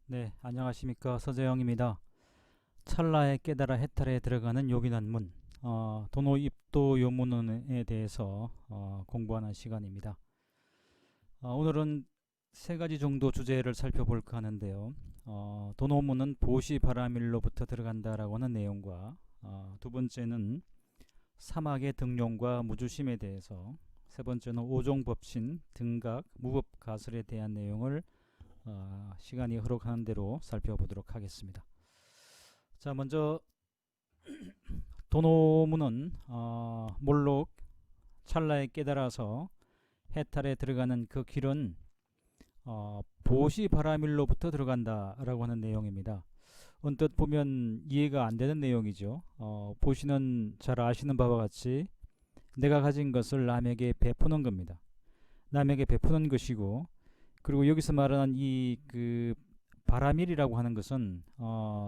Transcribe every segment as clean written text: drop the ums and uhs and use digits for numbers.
네, 안녕하십니까. 서재영입니다. 찰나에 깨달아 해탈에 들어가는 요긴한 도노입도 요문에 대해서 공부하는 시간입니다. 오늘은 세 가지 정도 주제를 살펴볼까 하는데요. 도노문은 보시바라밀로부터 들어간다라고 하는 내용과 두 번째는 사막의 등용과 무주심에 대해서, 세 번째는 오종법신, 등각, 무법가설에 대한 내용을 시간이 흐록하는 대로 살펴보도록 하겠습니다. 자, 먼저 도노문은 몰록 찰나에 깨달아서 해탈에 들어가는 그 길은 보시바라밀로부터 들어간다라고 하는 내용입니다. 언뜻 보면 이해가 안 되는 내용이죠. 보시는 잘 아시는 바와 같이 내가 가진 것을 남에게 베푸는 겁니다. 남에게 베푸는 것이고, 그리고 여기서 말하는 이 바라밀이라고 하는 것은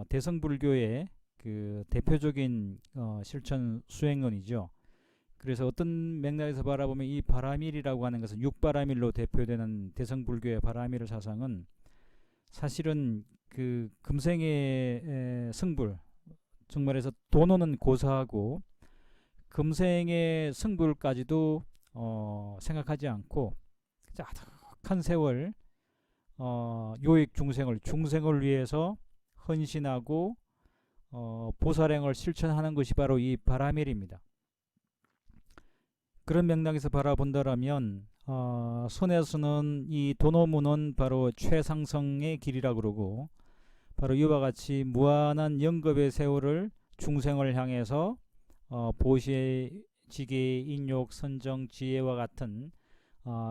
대성불교의 그 대표적인 실천 수행론이죠. 그래서 어떤 맥락에서 바라보면 이 바라밀이라고 하는 것은 육바라밀로 대표되는 대성불교의 바라밀 사상은 사실은 그 금생의 성불, 정말해서 도노는 고사하고 금생의 성불까지도 생각하지 않고 한 세월 요익 중생을 위해서 헌신하고 보살행을 실천하는 것이 바로 이 바라밀입니다. 그런 맥락에서 바라본다라면 선에서는 이 도노문은 바로 최상승의 길이라고 그러고, 바로 이와 같이 무한한 영겁의 세월을 중생을 향해서 보시의 지계, 인욕, 선정, 지혜와 같은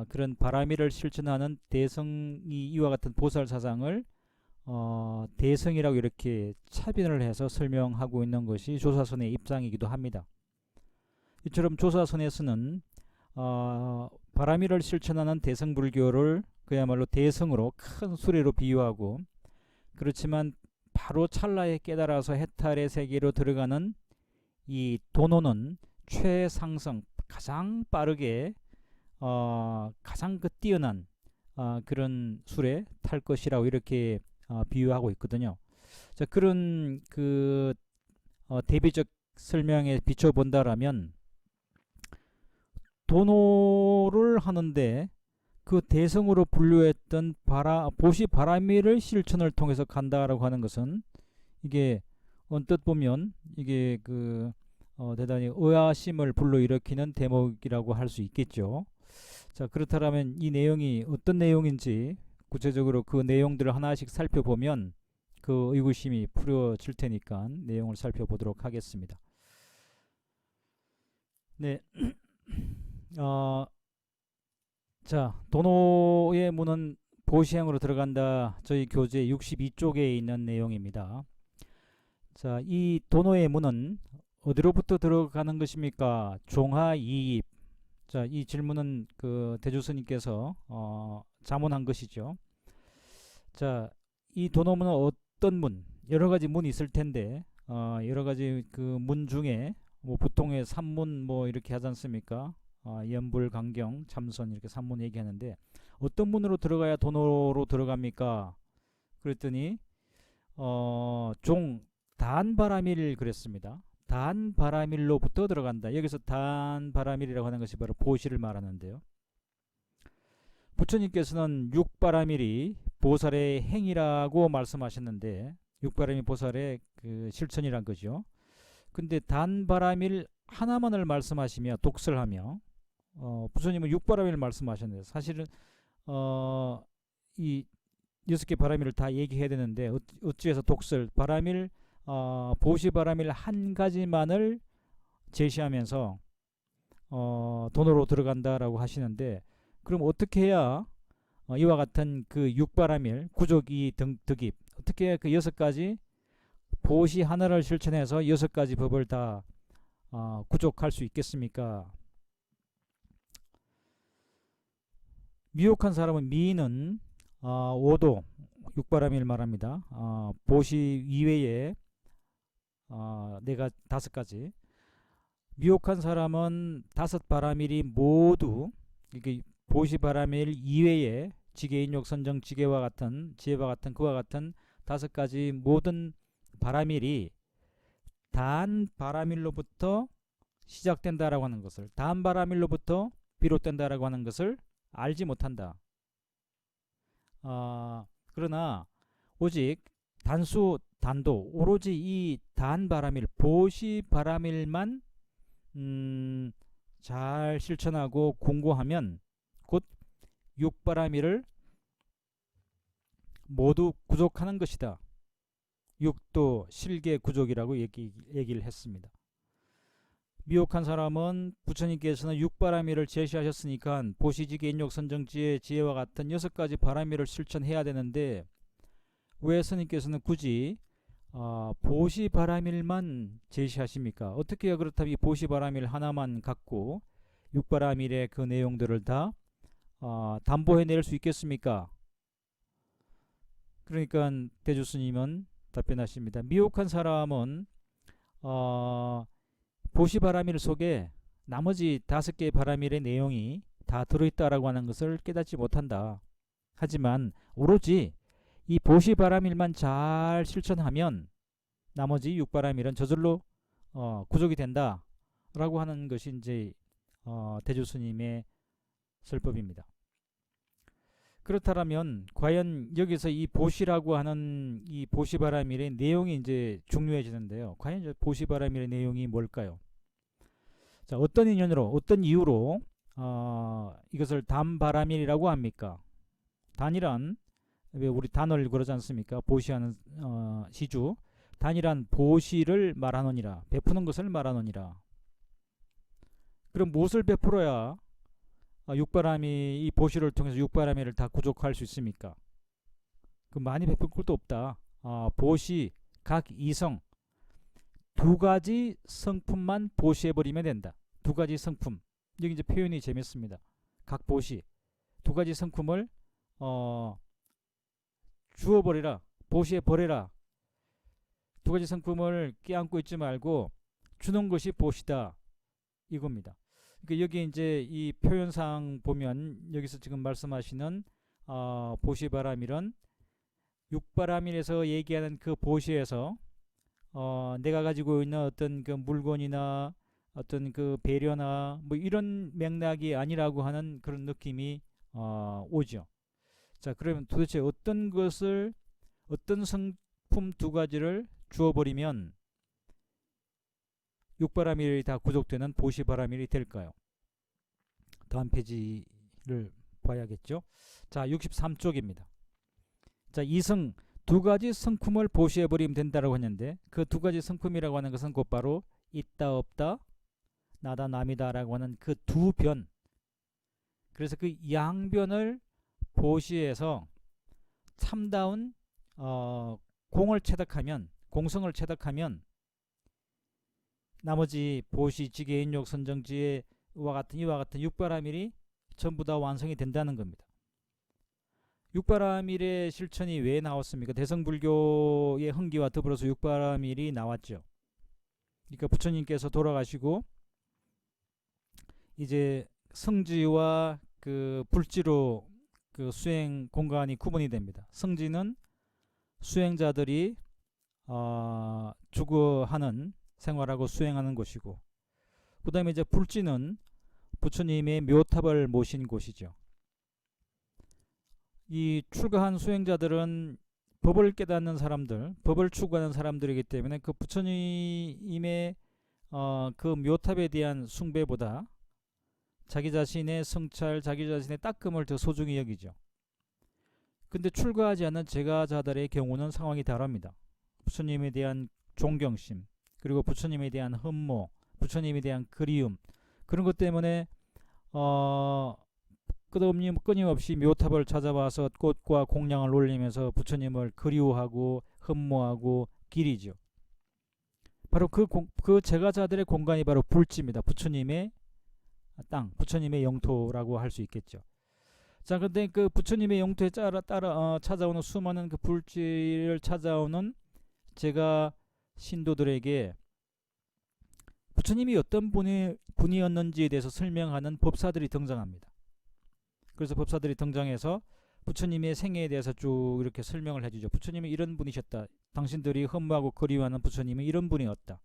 그런 바라밀을 실천하는 대성이 이와 같은 보살 사상을 대성이라고 이렇게 차별을 해서 설명하고 있는 것이 조사선의 입장이기도 합니다. 이처럼 조사선에서는 바라밀을 실천하는 대성불교를 그야말로 대성으로 큰 수레로 비유하고, 그렇지만 바로 찰나에 깨달아서 해탈의 세계로 들어가는 이 도노는 최상승, 가장 빠르게 가장 뛰어난 그런 술에 탈 것이라고 이렇게 비유하고 있거든요. 자, 그런 대비적 설명에 비춰본다라면 도노를 하는데 그 대성으로 분류했던 보시바라밀을 실천을 통해서 간다라고 하는 것은, 이게 언뜻 보면 이게 대단히 의아심을 불러일으키는 대목이라고 할 수 있겠죠. 자, 그렇다면 이 내용이 어떤 내용인지 구체적으로 그 내용들을 하나씩 살펴보면 그 의구심이 풀어질 테니까 내용을 살펴보도록 하겠습니다. 네. 자, 도노의 문은 보시행으로 들어간다. 저희 교재 62쪽에 있는 내용입니다. 자, 이 도노의 문은 어디로부터 들어가는 것입니까? 종하 이입. 자, 이 질문은 대주스님께서 자문한 것이죠. 자, 이 도노문은 어떤 문? 여러 가지 문이 있을 텐데 여러 가지 그 문 중에 보통의 삼문 이렇게 하지 않습니까? 연불, 강경, 참선 이렇게 삼문 얘기하는데, 어떤 문으로 들어가야 도노로 들어갑니까? 그랬더니 단바라밀 그랬습니다. 단바라밀로부터 들어간다. 여기서 단바라밀이라고 하는 것이 바로 보시를 말하는데요. 부처님께서는 육바라밀이 보살의 행이라고 말씀하셨는데, 육바라밀 보살의 그 실천이란 거죠. 근데 단바라밀 하나만을 말씀하시며 독설하며, 부처님은 육바라밀을 말씀하셨는데, 사실은 이 6개 바라밀을 다 얘기해야 되는데 어찌해서 독설 바라밀, 보시바라밀 한 가지만을 제시하면서 돈으로 들어간다라고 하시는데, 그럼 어떻게 해야 이와 같은 그 육바라밀 구족이 득입, 어떻게 그 6가지 보시 하나를 실천해서 6가지 법을 다 구족할 수 있겠습니까? 미혹한 사람은 미인은 5도 육바라밀 말합니다. 보시 이외에 내가 5가지, 미혹한 사람은 5바라밀이 모두 이게 보시바라밀 이외에 지계인욕선정 지계와 같은 지혜와 같은 그와 같은 5가지 모든 바라밀이 단 바라밀로부터 시작된다라고 하는 것을, 단 바라밀로부터 비롯된다라고 하는 것을 알지 못한다. 그러나 오직 단수 단도 오로지 이 단 바라밀 보시 바라밀만 잘 실천하고 공고하면 곧 육바라밀을 모두 구족하는 것이다. 육도 실계 구족이라고 얘기를 했습니다. 미혹한 사람은 부처님께서는 육바라밀을 제시하셨으니까 보시지계 인욕선정지의 지혜와 같은 6가지 바라밀을 실천해야 되는데 왜 스님께서는 굳이 보시바라밀만 제시하십니까? 어떻게 그렇다면 이 보시바라밀 하나만 갖고 육바라밀의 그 내용들을 다 담보해낼 수 있겠습니까? 그러니까 대주스님은 답변하십니다. 미혹한 사람은 보시바라밀 속에 나머지 5개의 바라밀의 내용이 다 들어있다라고 하는 것을 깨닫지 못한다. 하지만 오로지 이 보시바라밀만 잘 실천하면 나머지 6바라밀은 저절로 구족이 된다라고 하는 것이 이제 대주스님의 설법입니다. 그렇다면 과연 여기서 이 보시라고 하는 이 보시바라밀의 내용이 이제 중요해지는데요. 과연 저 보시바라밀의 내용이 뭘까요? 자, 어떤 인연으로, 어떤 이유로 이것을 단바라밀이라고 합니까? 단이란 왜 우리 단을 그러지 않습니까? 보시하는 시주. 단이란 보시를 말하노니라. 베푸는 것을 말하노니라. 그럼 무엇을 베풀어야 육바라밀 이 보시를 통해서 육바라밀을 다 구족할 수 있습니까? 그 많이 베풀 것도 없다. 보시 각 이성 2가지 성품만 보시해버리면 된다. 2가지 성품. 여기 이제 표현이 재밌습니다. 각 보시 2가지 성품을 주어버리라. 보시해버려라. 2가지 성품을 껴안고 있지 말고 주는 것이 보시다. 이겁니다. 그러니까 여기 이제 이 표현상 보면 여기서 지금 말씀하시는 보시바라밀은 육바라밀에서 얘기하는 그 보시에서 내가 가지고 있는 어떤 그 물건이나 어떤 그 배려나 뭐 이런 맥락이 아니라고 하는 그런 느낌이 오죠. 자, 그러면 도대체 어떤 것을 어떤 성품 2가지를 주어버리면 육바라밀이 다 구족되는 보시바라밀이 될까요? 다음 페이지를 봐야겠죠. 자, 63쪽입니다. 자, 이성 2가지 성품을 보시해버리면 된다고 했는데 그 2가지 성품이라고 하는 것은 곧바로 있다 없다 나다 남이다 라고 하는 그 2변. 그래서 그 양변을 보시해서 참다운 공을 체득하면, 공성을 체득하면 나머지 보시, 지계, 인욕, 선정지혜와 같은 이와 같은 육바라밀이 전부 다 완성이 된다는 겁니다. 육바라밀의 실천이 왜 나왔습니까? 대성불교의 흥기와 더불어서 육바라밀이 나왔죠. 그러니까 부처님께서 돌아가시고 이제 성지와 그 불지로 그 수행 공간이 구분이 됩니다. 성지는 수행자들이 주거하는 생활하고 수행하는 곳이고, 그 다음에 이제 불지는 부처님의 묘탑을 모신 곳이죠. 이 출가한 수행자들은 법을 깨닫는 사람들, 법을 추구하는 사람들이기 때문에 그 부처님의 그 묘탑에 대한 숭배보다 자기 자신의 성찰, 자기 자신의 따끔을 더 소중히 여기죠. 근데 출가하지 않는 제가자들의 경우는 상황이 다릅니다. 부처님에 대한 존경심, 그리고 부처님에 대한 흠모, 부처님에 대한 그리움, 그런 것 때문에 끊임없이 묘탑을 찾아와서 꽃과 공양을 올리면서 부처님을 그리워하고 흠모하고 기리죠. 바로 그 제가자들의 공간이 바로 불지입니다. 부처님의 땅, 부처님의 영토라고 할 수 있겠죠. 자, 근데 그 부처님의 영토에 따라 찾아오는 수많은 그 불지를 찾아오는 제가 신도들에게 부처님이 어떤 분이었는지에 대해서 설명하는 법사들이 등장합니다. 그래서 법사들이 등장해서 부처님의 생애에 대해서 쭉 이렇게 설명을 해주죠. 부처님은 이런 분이셨다. 당신들이 흠모하고 그리워하는 부처님은 이런 분이었다.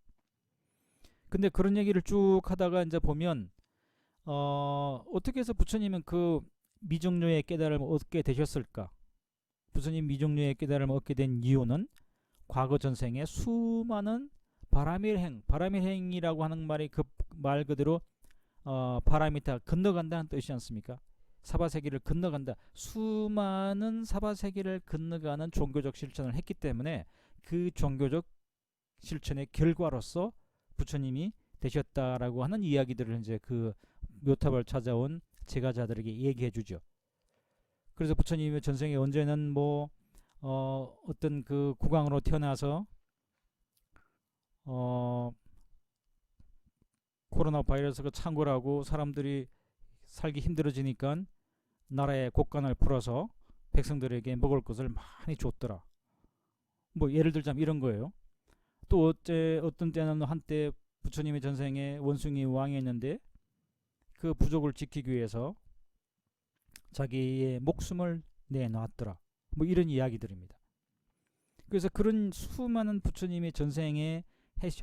근데 그런 얘기를 쭉 하다가 이제 보면 어떻게 해서 부처님은 그 미정료의 깨달음을 얻게 되셨을까? 부처님 미정료의 깨달음을 얻게 된 이유는 과거 전생에 수많은 바라밀행이라고 하는 말이 그 말 그대로 바라미타 건너간다는 뜻이지 않습니까? 사바세계를 건너간다. 수많은 사바세계를 건너가는 종교적 실천을 했기 때문에 그 종교적 실천의 결과로서 부처님이 되셨다라고 하는 이야기들을 이제 그 묘탑을 찾아온 제가자들에게 얘기해 주죠. 그래서 부처님의 전생에 언제는 뭐 어떤 그 국왕으로 태어나서 코로나 바이러스가 창궐하고 사람들이 살기 힘들어지니까 나라의 곳간을 풀어서 백성들에게 먹을 것을 많이 줬더라. 뭐 예를 들자면 이런 거예요. 또 어떤 때는 한때 부처님의 전생에 원숭이 왕이었는데 그 부족을 지키기 위해서 자기의 목숨을 내놨더라. 뭐 이런 이야기들입니다. 그래서 그런 수많은 부처님의 전생에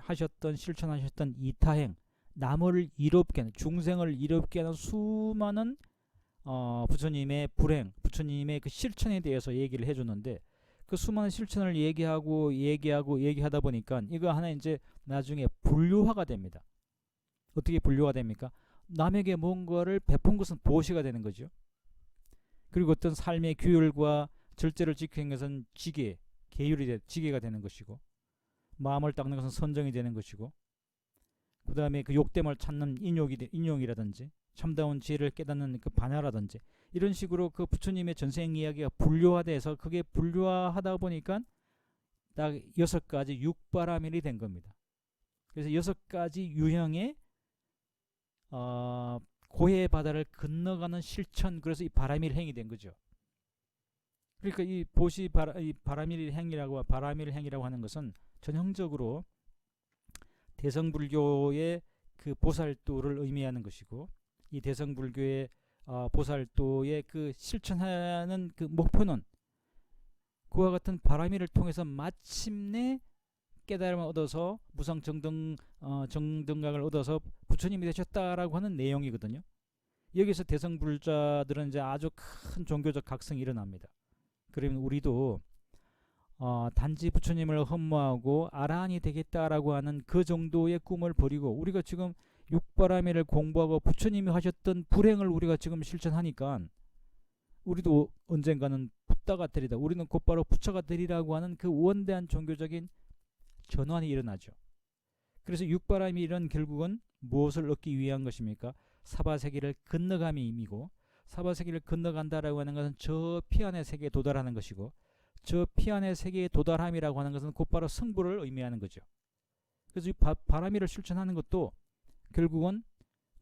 하셨던 실천하셨던 이타행, 남을 이롭게 하는, 중생을 이롭게 하는 수많은 부처님의 불행, 부처님의 그 실천에 대해서 얘기를 해주는데 그 수많은 실천을 얘기하다 보니까 이거 하나 이제 나중에 분류화가 됩니다. 어떻게 분류가 됩니까? 남에게 뭔가를 베푼 것은 보시가 되는 거죠. 그리고 어떤 삶의 규율과 절제를 지키는 것은 지계가 되는 것이고, 마음을 닦는 것은 선정이 되는 것이고, 그 다음에 그 욕됨을 찾는 인용이라든지 참다운 지혜를 깨닫는 그 반야라든지 이런 식으로 그 부처님의 전생 이야기가 분류화돼서 그게 분류화하다 보니까 딱 6가지 육바라밀이 된 겁니다. 그래서 6가지 유형의 고해의 바다를 건너가는 실천, 그래서 이 바라밀 행이 된 거죠. 그러니까 이 바라밀 행이라고 하는 것은 전형적으로 대성불교의 그 보살도를 의미하는 것이고, 이 대성불교의 보살도의 그 실천하는 그 목표는 그와 같은 바라밀을 통해서 마침내 깨달음을 얻어서 무상 정등각을 얻어서 부처님이 되셨다라고 하는 내용이거든요. 여기서 대성불자들은 이제 아주 큰 종교적 각성이 일어납니다. 그러면 우리도 단지 부처님을 흠모하고 아라한이 되겠다라고 하는 그 정도의 꿈을 버리고, 우리가 지금 육바라밀을 공부하고 부처님이 하셨던 불행을 우리가 지금 실천하니까 우리도 언젠가는 붓다가 되리다, 우리는 곧바로 부처가 되리라고 하는 그 원대한 종교적인 전환이 일어나죠. 그래서 육바라밀은 결국은 무엇을 얻기 위한 것입니까? 사바세계를 건너감이 의미고, 사바세계를 건너간다라고 하는 것은 저 피안의 세계에 도달하는 것이고, 저 피안의 세계에 도달함이라고 하는 것은 곧바로 성불을 의미하는 거죠. 그래서 이 바라밀을 실천하는 것도 결국은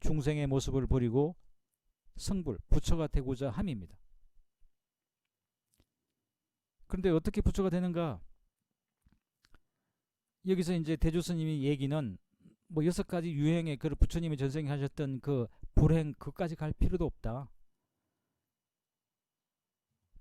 중생의 모습을 버리고 성불, 부처가 되고자 함입니다. 그런데 어떻게 부처가 되는가? 여기서 이제 대주스님이 얘기는 뭐 6가지 유행의 그 부처님이 전생에 하셨던 그 불행, 그까지 갈 필요도 없다.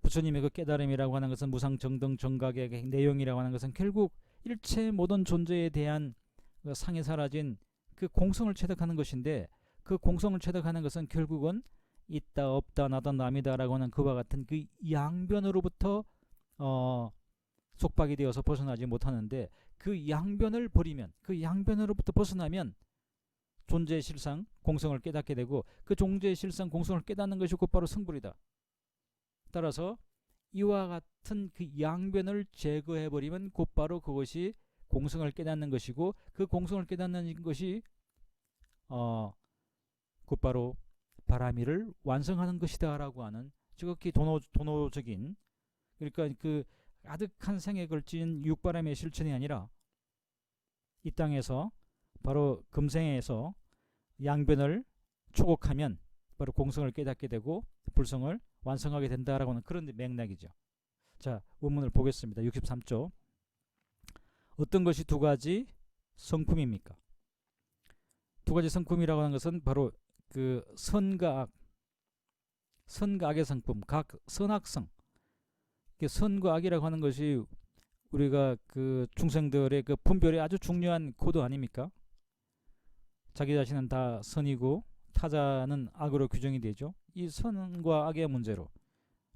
부처님의 그 깨달음이라고 하는 것은 무상정등 정각의 내용이라고 하는 것은 결국 일체 모든 존재에 대한 그 상이 사라진 그 공성을 체득하는 것인데, 그 공성을 체득하는 것은 결국은 있다 없다 나다 남이다라고 하는 그와 같은 그 양변으로부터 속박이 되어서 벗어나지 못하는데, 그 양변을 버리면, 그 양변으로부터 벗어나면 존재의 실상 공성을 깨닫게 되고, 그 존재의 실상 공성을 깨닫는 것이 곧바로 성불이다. 따라서 이와 같은 그 양변을 제거해버리면 곧바로 그것이 공성을 깨닫는 것이고, 그 공성을 깨닫는 것이 곧바로 바라밀을 완성하는 것이다 라고 하는 지극히 도노적인, 그러니까 그 아득한 생에 걸친 육바람의 실천이 아니라 이 땅에서 바로 금생에서 양변을 초곡하면 바로 공성을 깨닫게 되고 불성을 완성하게 된다라고 하는 그런 맥락이죠. 자, 원문을 보겠습니다. 63조. 어떤 것이 2가지 성품입니까? 2가지 성품이라고 하는 것은 바로 그 선과 악, 선과 악의 성품, 각 선악성. 선과 악이라고 하는 것이 우리가 그 중생들의 그 분별이 아주 중요한 코드 아닙니까? 자기 자신은 다 선이고 타자는 악으로 규정이 되죠. 이 선과 악의 문제로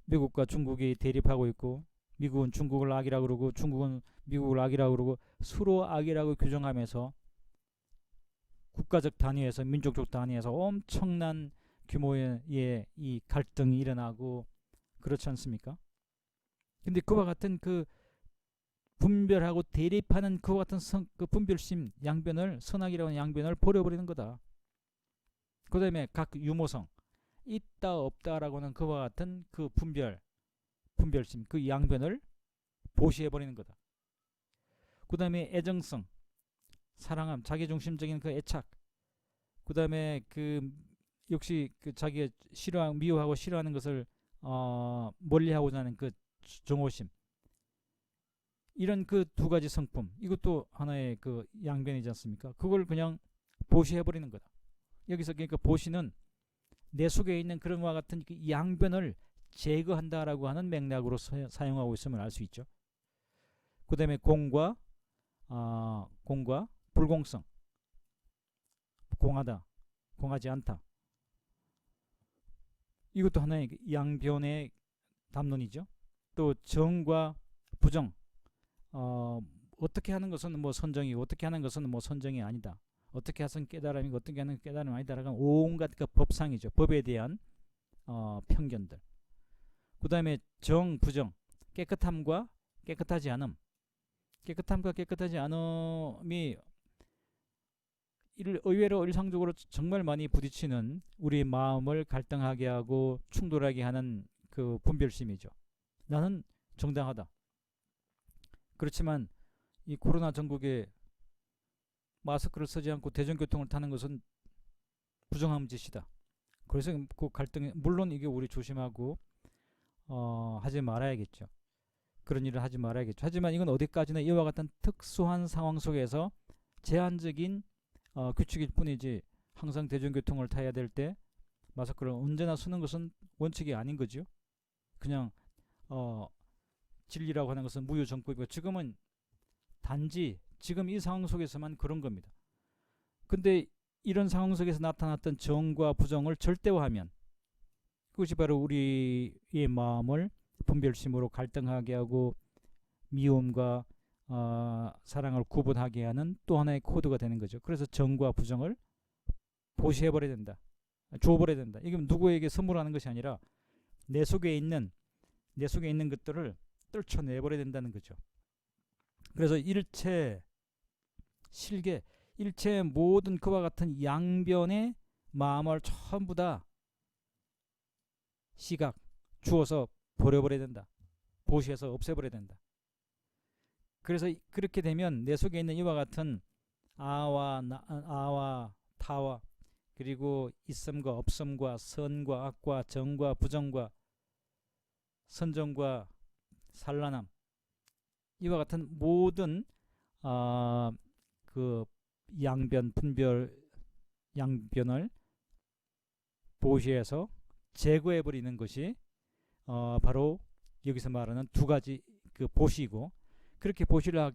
미국과 중국이 대립하고 있고, 미국은 중국을 악이라고 그러고 중국은 미국을 악이라고 그러고 서로 악이라고 규정하면서 국가적 단위에서, 민족적 단위에서 엄청난 규모의 이 갈등이 일어나고 그렇지 않습니까? 근데 그와 같은 그 분별하고 대립하는 그와 같은 그 분별심 양변을, 선악이라고 하는 양변을 버려버리는 거다. 그 다음에 각 유모성, 있다 없다라고 하는 그와 같은 그 분별심, 그 양변을 보시해버리는 거다. 그 다음에 애정성, 사랑함, 자기중심적인 그 애착, 그 다음에 그 역시 그 자기가 미워하고 싫어하는 것을 멀리하고자 하는 그 정오심, 이런 그 두 가지 성품, 이것도 하나의 그 양변이지 않습니까? 그걸 그냥 보시해버리는 거다. 여기서 그러니까 보시는 내 속에 있는 그런 와 같은 그 양변을 제거한다라고 하는 맥락으로 사용하고 있음을 알 수 있죠. 그 다음에 공과 불공성, 공하다, 공하지 않다. 이것도 하나의 양변의 담론이죠. 또 정과 부정, 어떻게 하는 것은 뭐 선정이고 어떻게 하는 것은 뭐 선정이 아니다. 어떻게 하는 깨달음이고 어떻게 하는 깨달음이 아니다라는 온갖 그 법상이죠. 법에 대한 편견들. 그 다음에 정, 부정, 깨끗함과 깨끗하지 않음. 깨끗함과 깨끗하지 않음이 의외로 일상적으로 정말 많이 부딪히는, 우리 마음을 갈등하게 하고 충돌하게 하는 그 분별심이죠. 나는 정당하다. 그렇지만 이 코로나 전국에 마스크를 쓰지 않고 대중교통을 타는 것은 부정한 짓이다. 그래서 그 갈등이, 물론 이게 우리 조심하고 하지 말아야겠죠. 그런 일을 하지 말아야겠죠. 하지만 이건 어디까지나 이와 같은 특수한 상황 속에서 제한적인 규칙일 뿐이지, 항상 대중교통을 타야 될 때 마스크를 언제나 쓰는 것은 원칙이 아닌 거죠. 그냥 진리라고 하는 것은 무유정법이고, 지금은 단지 지금 이 상황 속에서만 그런 겁니다. 근데 이런 상황 속에서 나타났던 정과 부정을 절대화하면 그것이 바로 우리의 마음을 분별심으로 갈등하게 하고 미움과 사랑을 구분하게 하는 또 하나의 코드가 되는 거죠. 그래서 정과 부정을 보시해버려야 된다. 줘버려야 된다. 이게 누구에게 선물하는 것이 아니라 내 속에 있는 것들을 떨쳐내버려야 된다는 거죠. 그래서 일체 실계, 일체 모든 그와 같은 양변의 마음을 전부 다 시각 주어서 버려버려야 된다. 보시해서 없애버려야 된다. 그래서 그렇게 되면 내 속에 있는 이와 같은 아와 타와, 그리고 있음과 없음과 선과 악과 정과 부정과 선정과 산란함, 이와 같은 모든 그 양변, 분별, 양변을 보시해서 제거해버리는 것이 바로 여기서 말하는 두 가지 그 보시고, 그렇게 보시를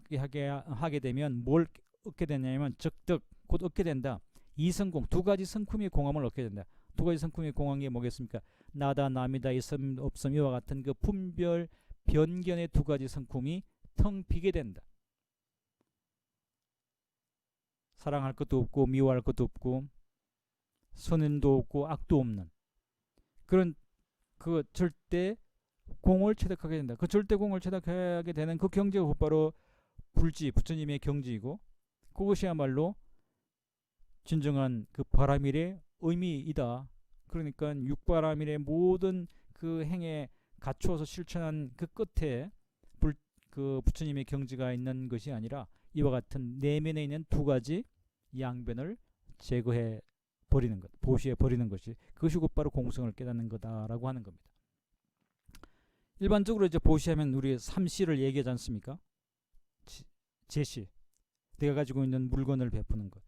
하게 되면 뭘 얻게 되냐면 적득, 곧 얻게 된다. 이성공, 두 가지 성품의 공함을 얻게 된다. 두 가지 성품의 공함이 뭐겠습니까? 나다, 남이다, 있음, 없음, 이와 같은 그 분별, 변견의 두 가지 성품이 텅 비게 된다. 사랑할 것도 없고 미워할 것도 없고 선행도 없고 악도 없는 그런 그 절대 공을 체득하게 된다. 그 절대 공을 체득하게 되는 그 경지가 곧바로 불지, 부처님의 경지이고, 그것이야말로 진정한 그 바라밀의 의미이다. 그러니까 육바라밀의 모든 그 행에 갖추어서 실천한 그 끝에 그 부처님의 경지가 있는 것이 아니라 이와 같은 내면에 있는 두 가지 양변을 제거해 버리는 것, 보시해 버리는 것이, 그것이 곧바로 공성을 깨닫는 거다라고 하는 겁니다. 일반적으로 이제 보시하면 우리 3C를 얘기하지 않습니까? 제시, 내가 가지고 있는 물건을 베푸는 것.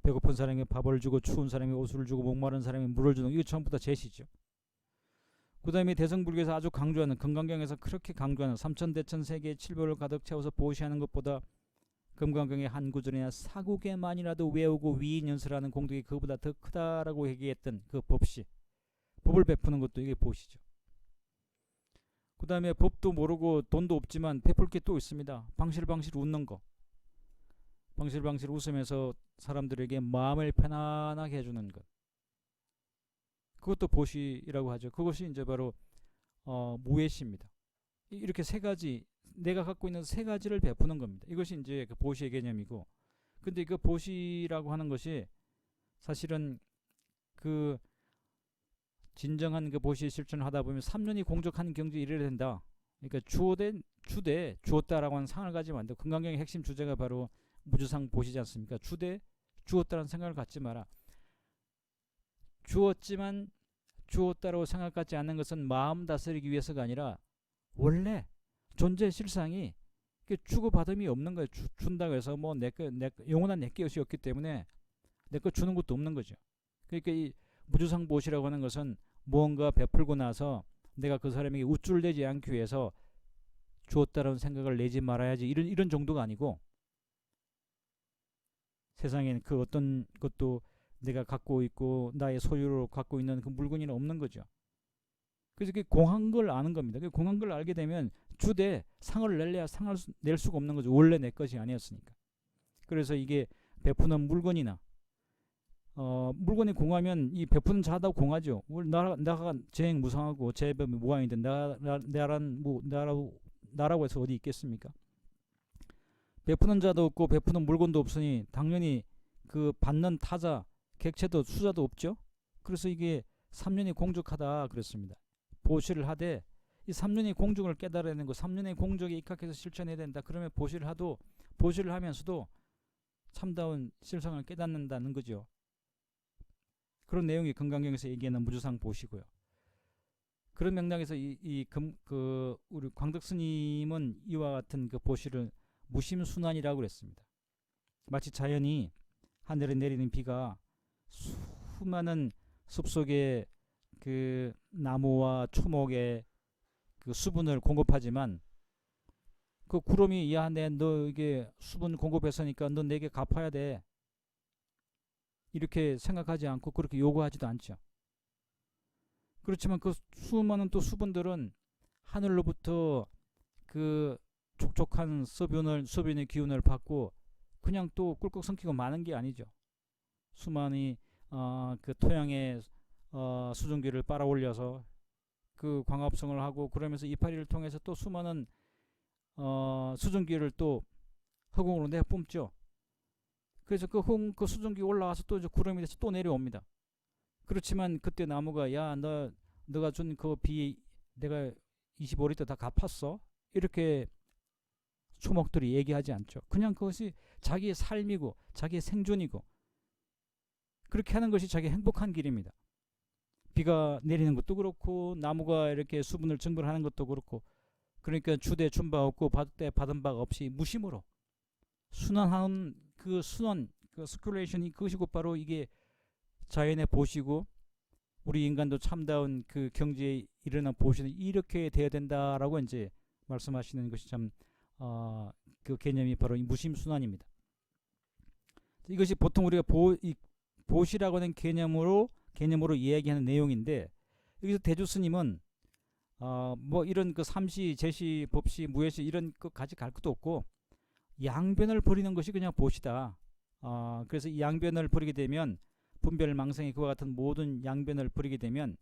배고픈 사람에게 밥을 주고 추운 사람에게 옷을 주고 목마른 사람에게 물을 주는 거, 이거 전부 다 제시죠. 그 다음에 대성불교에서 아주 강조하는, 금강경에서 그렇게 강조하는 삼천대천 세계의 칠보를 가득 채워서 보시하는 것보다 금강경의 한 구절이나 사국에만이라도 외우고 위인연설하는 공덕이 그보다 더 크다라고 얘기했던 그 법시, 법을 베푸는 것도 이게 보시죠. 그 다음에 법도 모르고 돈도 없지만 베풀 게 또 있습니다. 방실방실 웃는 거. 방실방실 웃으면서 사람들에게 마음을 편안하게 해주는 것. 그것도 보시라고 하죠. 그것이 이제 바로 무예시입니다. 이렇게 세 가지, 내가 갖고 있는 세 가지를 베푸는 겁니다. 이것이 이제 그 보시의 개념이고, 근데 그 보시라고 하는 것이 사실은 그 진정한 그 보시 실천을 하다 보면 3년이 공적한 경지에 이르게 된다. 그러니까 주었다라고 하는 상을 가지면 안 돼. 금강경의 핵심 주제가 바로 무주상 보시지 않습니까? 주었다라는 생각을 갖지 마라. 주었지만 주었다라고 생각하지 않는 것은 마음 다스리기 위해서가 아니라 원래 존재 실상이 주고받음이 없는 거예요. 준다고 해서 뭐 영원한 내 것이 없기 때문에 내 거 주는 것도 없는 거죠. 그러니까 이 무주상 보시라고 하는 것은 무언가 베풀고 나서 내가 그 사람에게 우쭐대지 않기 위해서 주었다라는 생각을 내지 말아야지, 이런 정도가 아니고, 세상에는 그 어떤 것도 내가 갖고 있고 나의 소유로 갖고 있는 그 물건이 없는 거죠. 그래서 그 공한 걸 아는 겁니다. 그 공한 걸 알게 되면 주되 상을 낼래야 상을 낼 수가 없는 거죠. 원래 내 것이 아니었으니까. 그래서 이게 베푸는 물건이나 물건이 공하면 이 베푸는 자도 공하죠. 나가 재행무상하고 재법이 무한인데 나라고 해서 어디 있겠습니까? 베푸는 자도 없고 베푸는 물건도 없으니 당연히 그 받는 타자, 객체도 수자도 없죠. 그래서 이게 3년이 공적하다 그랬습니다. 보시를 하되 이 3년의 공적을 깨달아내는 거, 3년의 공적에 입각해서 실천해야 된다. 그러면 보시를 하면서도 참다운 실상을 깨닫는다는 거죠. 그런 내용이 금강경에서 얘기하는 무주상 보시고요. 그런 맥락에서 우리 광덕 스님은 이와 같은 그 보시를 무심순환이라고 그랬습니다. 마치 자연이 하늘에 내리는 비가 수많은 숲속에 그 나무와 초목에 그 수분을 공급하지만 그 구름이 야, 너 이게 수분 공급했으니까 너 내게 갚아야 돼. 이렇게 생각하지 않고 그렇게 요구하지도 않죠. 그렇지만 그 수많은 또 수분들은 하늘로부터 그 촉촉한 수분의 기운을 받고 그냥 또 꿀꺽 삼키고 마는 게 아니죠. 수많이 그 토양에 수증기를 빨아올려서 그 광합성을 하고 그러면서 이파리를 통해서 또 수많은 수증기를 또 허공으로 내뿜죠. 그래서 그 수증기 올라가서 또 이제 구름이 돼서 또 내려옵니다. 그렇지만 그때 나무가 야, 너가 준 그 비 내가 25리터 다 갚았어? 이렇게 초목들이 얘기하지 않죠. 그냥 그것이 자기의 삶이고 자기의 생존이고 그렇게 하는 것이 자기의 행복한 길입니다. 비가 내리는 것도 그렇고 나무가 이렇게 수분을 증발하는 것도 그렇고, 그러니까 주되 준 바 없고 받되 받은 바가 없이 무심으로 순환하는 그 스큘레이션이 그것이 곧바로 이게 자연의 보시고 우리 인간도 참다운 그 경지에 일어난 보시는 이렇게 돼야 된다라고 이제 말씀하시는 것이 참 그 개념이 바로 이 무심순환입니다. 이것이 보통 우리가 보시라고 하는 개념으로 이야기하는 내용인데, 여기서 대주 스님은 뭐 이런 그 삼시, 제시, 법시, 무예시 이런 것까지 갈 것도 없고 양변을 버리는 것이 그냥 보시다. 그래서 이 양변을 버리게 되면 분별, 망상이 그와 같은 모든 양변을 버리게 되면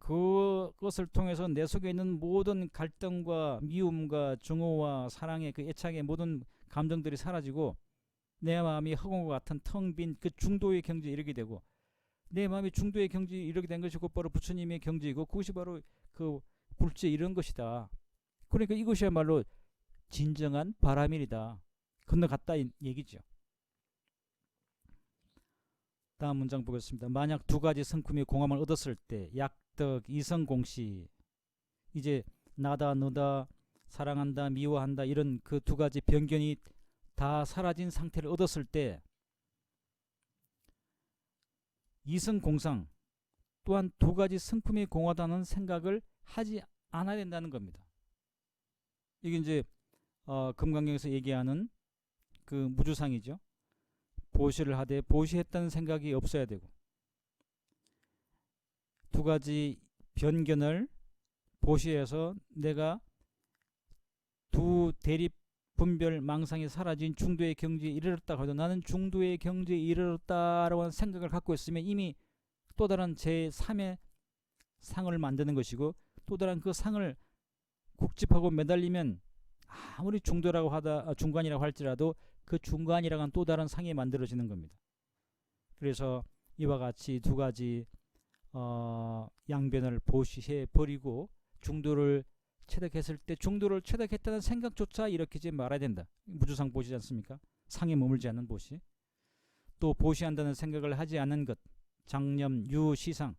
그것을 통해서 내 속에 있는 모든 갈등과 미움과 증오와 사랑의 그 애착의 모든 감정들이 사라지고 내 마음이 허공과 같은 텅 빈 그 중도의 경지에 이르게 되고, 내 마음이 중도의 경지에 이르게 된 것이 곧바로 부처님의 경지이고 그것이 바로 그 굴지에 이른 것이다. 그러니까 이것이야말로 진정한 바라밀이다. 건너갔다 얘기죠. 다음 문장 보겠습니다. 만약 두 가지 성품의 공함을 얻었을 때 약덕 이성공시, 이제 나다 너다 사랑한다 미워한다 이런 그 두 가지 변견이 다 사라진 상태를 얻었을 때 이성공상, 또한 두 가지 성품이 공하다는 생각을 하지 않아야 된다는 겁니다. 이게 이제 금강경에서 얘기하는 그 무주상이죠. 보시를 하되 보시했다는 생각이 없어야 되고, 두 가지 변견을 보시해서 내가 두 대립 분별 망상이 사라진 중도의 경지에 이르렀다 하도 나는 중도의 경지에 이르렀다라고 하는 생각을 갖고 있으면 이미 또 다른 제3의 상을 만드는 것이고, 또 다른 그 상을 국집하고 매달리면 아무리 중도라고 중간이라고 할지라도 그 중간이라고 하는 또 다른 상이 만들어지는 겁니다. 그래서 이와 같이 두 가지 양변을 보시해 버리고 중도를 체득했을 때 중도를 체득했다는 생각조차 일으키지 말아야 된다. 무주상 보시지 않습니까? 상에 머물지 않는 보시. 또 보시한다는 생각을 하지 않는 것, 장념, 유시상.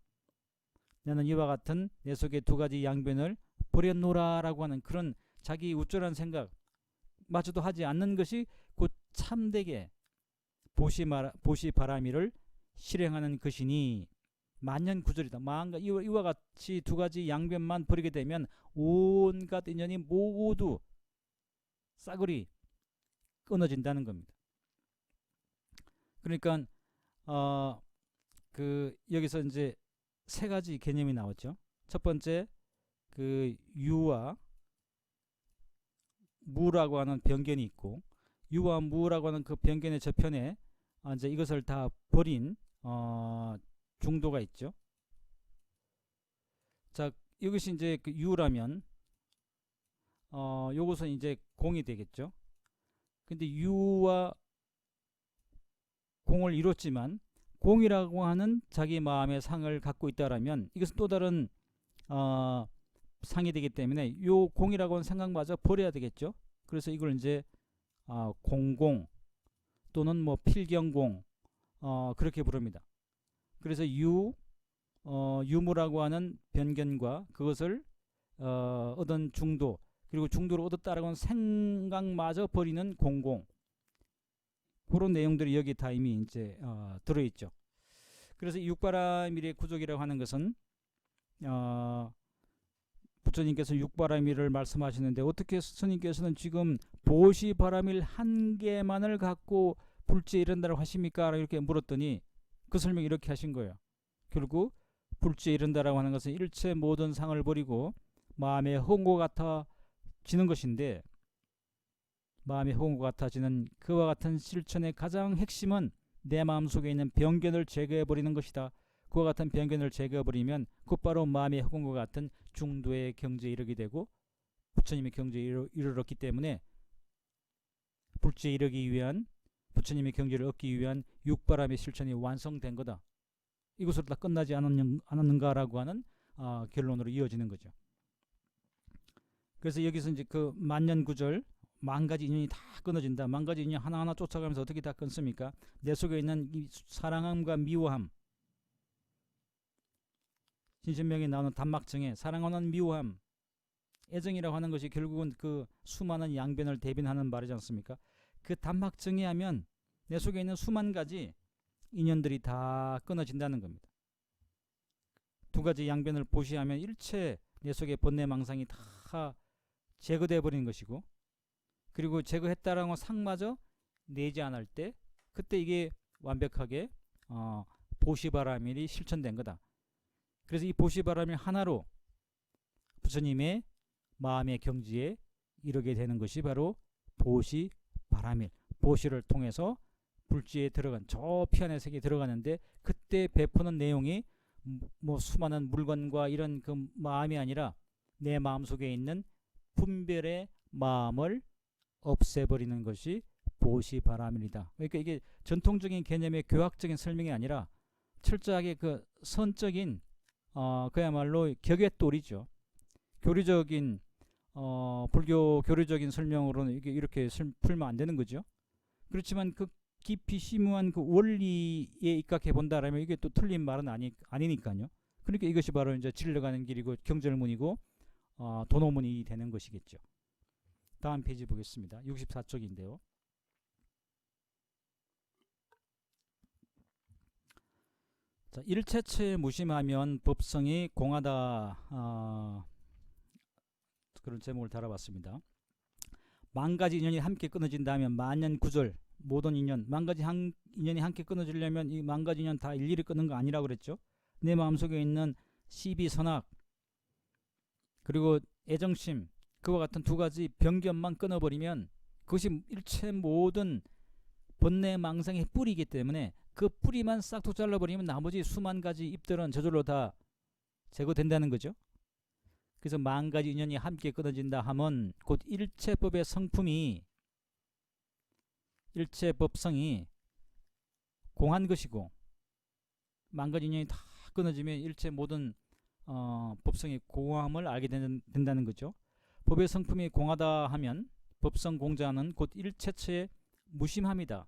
나는 이와 같은 내 속의 두 가지 양변을 버려놓으라라고 하는 그런 자기 우쭐한 생각 마저도 하지 않는 것이 곧 참되게 보시바라미를 실행하는 것이니 만년구절이다. 이와 같이 두 가지 양변만 버리게 되면 온갖 인연이 모두 싸그리 끊어진다는 겁니다. 그러니까 여기서 이제 세 가지 개념이 나왔죠. 첫 번째 그 유와 무라고 하는 변견이 있고, 유와 무라고 하는 그 변견의 저편에 이제 이것을 다 버린 중도가 있죠. 자, 이것이 이제 그 유라면 요것은 이제 공이 되겠죠. 근데 유와 공을 이뤘지만 공이라고 하는 자기 마음의 상을 갖고 있다라면 이것은 또 다른 상이 되기 때문에 요 공이라고 하는 생각마저 버려야 되겠죠. 그래서 이걸 이제 공공 또는 뭐 필경공 그렇게 부릅니다. 그래서 유무라고 하는 변견과 그것을 얻은 중도, 그리고 중도를 얻었다라고 하는 생각마저 버리는 공공, 그런 내용들이 여기 다 이미 이제 들어있죠. 그래서 육바라밀의 구족이라고 하는 것은 부처님께서 육바라밀을 말씀하시는데 어떻게 스님께서는 지금 보시바라밀 한 개만을 갖고 불지에 이른다고 하십니까? 이렇게 물었더니 그 설명 이렇게 하신 거예요. 결국 불지에 이른다라고 하는 것은 일체 모든 상을 버리고 마음의 허공과 같아지는 것인데, 마음의 허공과 같아지는 그와 같은 실천의 가장 핵심은 내 마음속에 있는 변견을 제거해버리는 것이다. 그와 같은 변견을 제거해버리면 곧바로 마음의 허공과 같은 중도의 경지에 이르게 되고, 부처님의 경지에 이르렀기 때문에 불지에 이르기 위한, 부처님의 경지를 얻기 위한 육바람의 실천이 완성된 거다. 이것으로 다 끝나지 않았는가라고 하는 결론으로 이어지는 거죠. 그래서 여기서 이제 그 만년구절, 만 가지 인연이 다 끊어진다. 만 가지 인연 하나하나 쫓아가면서 어떻게 다 끊습니까? 내 속에 있는 이 사랑함과 미워함, 신신명에 나오는 단막정에 사랑하는 미워함, 애정이라고 하는 것이 결국은 그 수많은 양변을 대변하는 말이지 않습니까? 그 단막정에 하면 내 속에 있는 수만 가지 인연들이 다 끊어진다는 겁니다. 두 가지 양변을 보시하면 일체 내 속의 번뇌망상이 다 제거되어 버리는 것이고, 그리고 제거했다라는 상마저 내지 않을 때 그때 이게 완벽하게 보시바라밀이 실천된 거다. 그래서 이 보시바라밀 하나로 부처님의 마음의 경지에 이르게 되는 것이 바로 보시바라밀, 보시를 통해서 불지에 들어간 저 피안의 세계에 들어가는데, 그때 베푸는 내용이 뭐 수많은 물건과 이런 그 마음이 아니라 내 마음속에 있는 분별의 마음을 없애버리는 것이 보시바라밀이다. 그러니까 이게 전통적인 개념의 교학적인 설명이 아니라 철저하게 그 선적인 그야말로 격의돌이죠. 교리적인 불교 교리적인 설명으로는 이게 이렇게 풀면 안 되는 거죠. 그렇지만 그 깊이 심오한 그 원리에 입각해 본다라면 이게 또 틀린 말은 아니니까요. 그러니까 이것이 바로 이제 질러가는 길이고 경절문이고 도노문이 되는 것이겠죠. 다음 페이지 보겠습니다. 64쪽인데요. 자, 일체처에 무심하면 법성이 공하다. 그런 제목을 달아봤습니다. 만가지 인연이 함께 끊어진다면 만년구절 모든 인연, 만가지 인연이 함께 끊어지려면 이 만가지 인연 다 일일이 끊는 거 아니라고 그랬죠. 내 마음속에 있는 시비, 선악, 그리고 애정심, 그와 같은 두 가지 병견만 끊어버리면 그것이 일체 모든 번뇌 망상의 뿌리이기 때문에 그 뿌리만 싹둑 잘라버리면 나머지 수만 가지 잎들은 저절로 다 제거된다는 거죠. 그래서 만 가지 인연이 함께 끊어진다 하면 곧 일체법의 성품이, 일체법성이 공한 것이고, 만 가지 인연이 다 끊어지면 일체 모든 법성이 공함을 알게 된다는 거죠. 법의 성품이 공하다 하면 법성 공자는 곧 일체처에 무심합니다.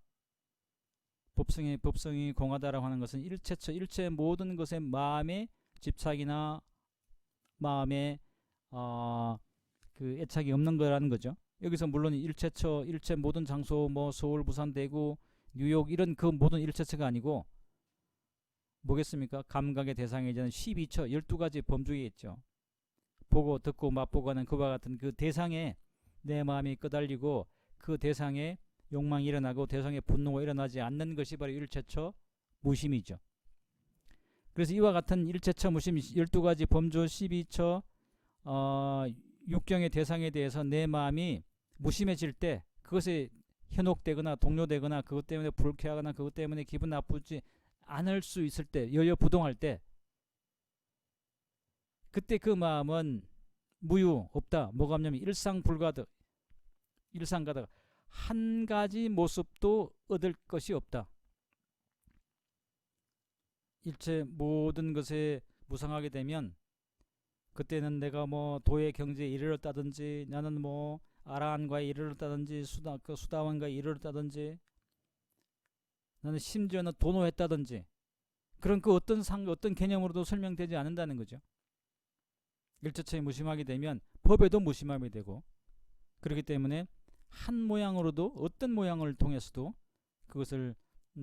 법성이 공하다라고 하는 것은 일체처, 일체 모든 것에 마음의 집착이나 마음의 그 애착이 없는 거라는 거죠. 여기서 물론 일체처, 일체 모든 장소, 뭐 서울, 부산, 대구, 뉴욕 이런 그 모든 일체처가 아니고 뭐겠습니까? 감각의 대상이 되는 12처, 12가지 범주에 있죠. 보고 듣고 맛보고 하는 그와 같은 그 대상에 내 마음이 끄달리고 그 대상에 욕망이 일어나고 대상에 분노가 일어나지 않는 것이 바로 일체처 무심이죠. 그래서 이와 같은 일체처 무심 12가지 범주 12처 육경의 대상에 대해서 내 마음이 무심해질 때, 그것에 현혹되거나 동요되거나 그것 때문에 불쾌하거나 그것 때문에 기분 나쁘지 않을 수 있을 때, 여여부동할 때, 그때 그 마음은 무유, 없다. 뭐가 없냐면 일상불가득, 일상가득, 한 가지 모습도 얻을 것이 없다. 일체 모든 것에 무상하게 되면 그때는 내가 뭐 도의 경지에 이르렀다든지, 나는 뭐 아라한과에 이르렀다든지, 수다원과에 이르렀다든지, 나는 심지어는 도노했다든지, 그런 그 어떤 개념으로도 설명되지 않는다는 거죠. 일체처에 무심하게 되면 법에도 무심함이 되고, 그렇기 때문에 한 모양으로도, 어떤 모양을 통해서도 그것을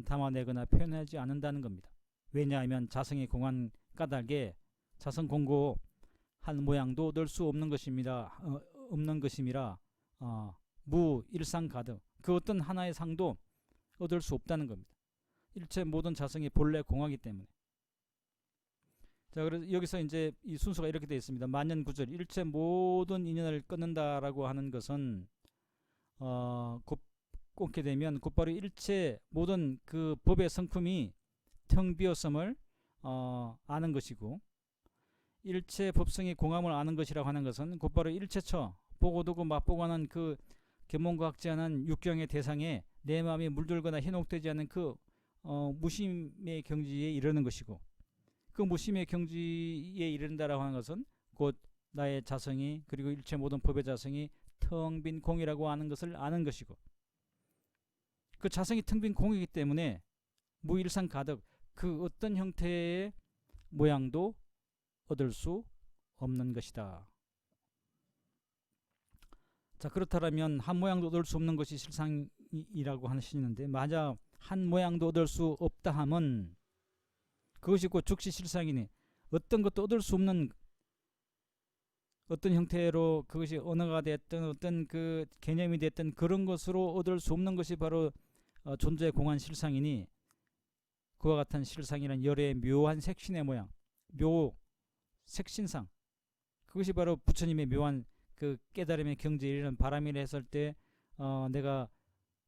담아내거나 표현하지 않는다는 겁니다. 왜냐하면 자성이 공한 까닭에 자성 공고 한 모양도 얻을 수 없는 것입니다. 없는 것임이라 무일상 가득, 그 어떤 하나의 상도 얻을 수 없다는 겁니다. 일체 모든 자성이 본래 공하기 때문에. 자, 그래서 여기서 이제 이 순서가 이렇게 되어 있습니다. 만년구절, 일체 모든 인연을 끊는다라고 하는 것은 꼽게 되면 곧바로 일체 모든 그 법의 성품이 텅 비었음을 아는 것이고, 일체 법성이 공함을 아는 것이라고 하는 것은 곧바로 일체처, 보고 두고 맛보고 하는 그 견문과학지하는 육경의 대상에 내 마음이 물들거나 현혹되지 않는 그 무심의 경지에 이르는 것이고, 그 무심의 경지에 이른다라고 하는 것은 곧 나의 자성이, 그리고 일체 모든 법의 자성이 텅 빈 공이라고 하는 것을 아는 것이고, 그 자성이 텅 빈 공이기 때문에 무일상 가득, 그 어떤 형태의 모양도 얻을 수 없는 것이다. 자, 그렇다면 한 모양도 얻을 수 없는 것이 실상이라고 하시는데, 만약 한 모양도 얻을 수 없다 하면 그것이 곧 즉시 실상이니, 어떤 것도 얻을 수 없는, 어떤 형태로 그것이 언어가 됐든 어떤 그 개념이 됐든 그런 것으로 얻을 수 없는 것이 바로 존재의 공한 실상이니, 그와 같은 실상이란 열의 묘한 색신의 모양, 묘 색신상, 그것이 바로 부처님의 묘한 그 깨달음의 경지에 이르는 바람이라 했을 때 내가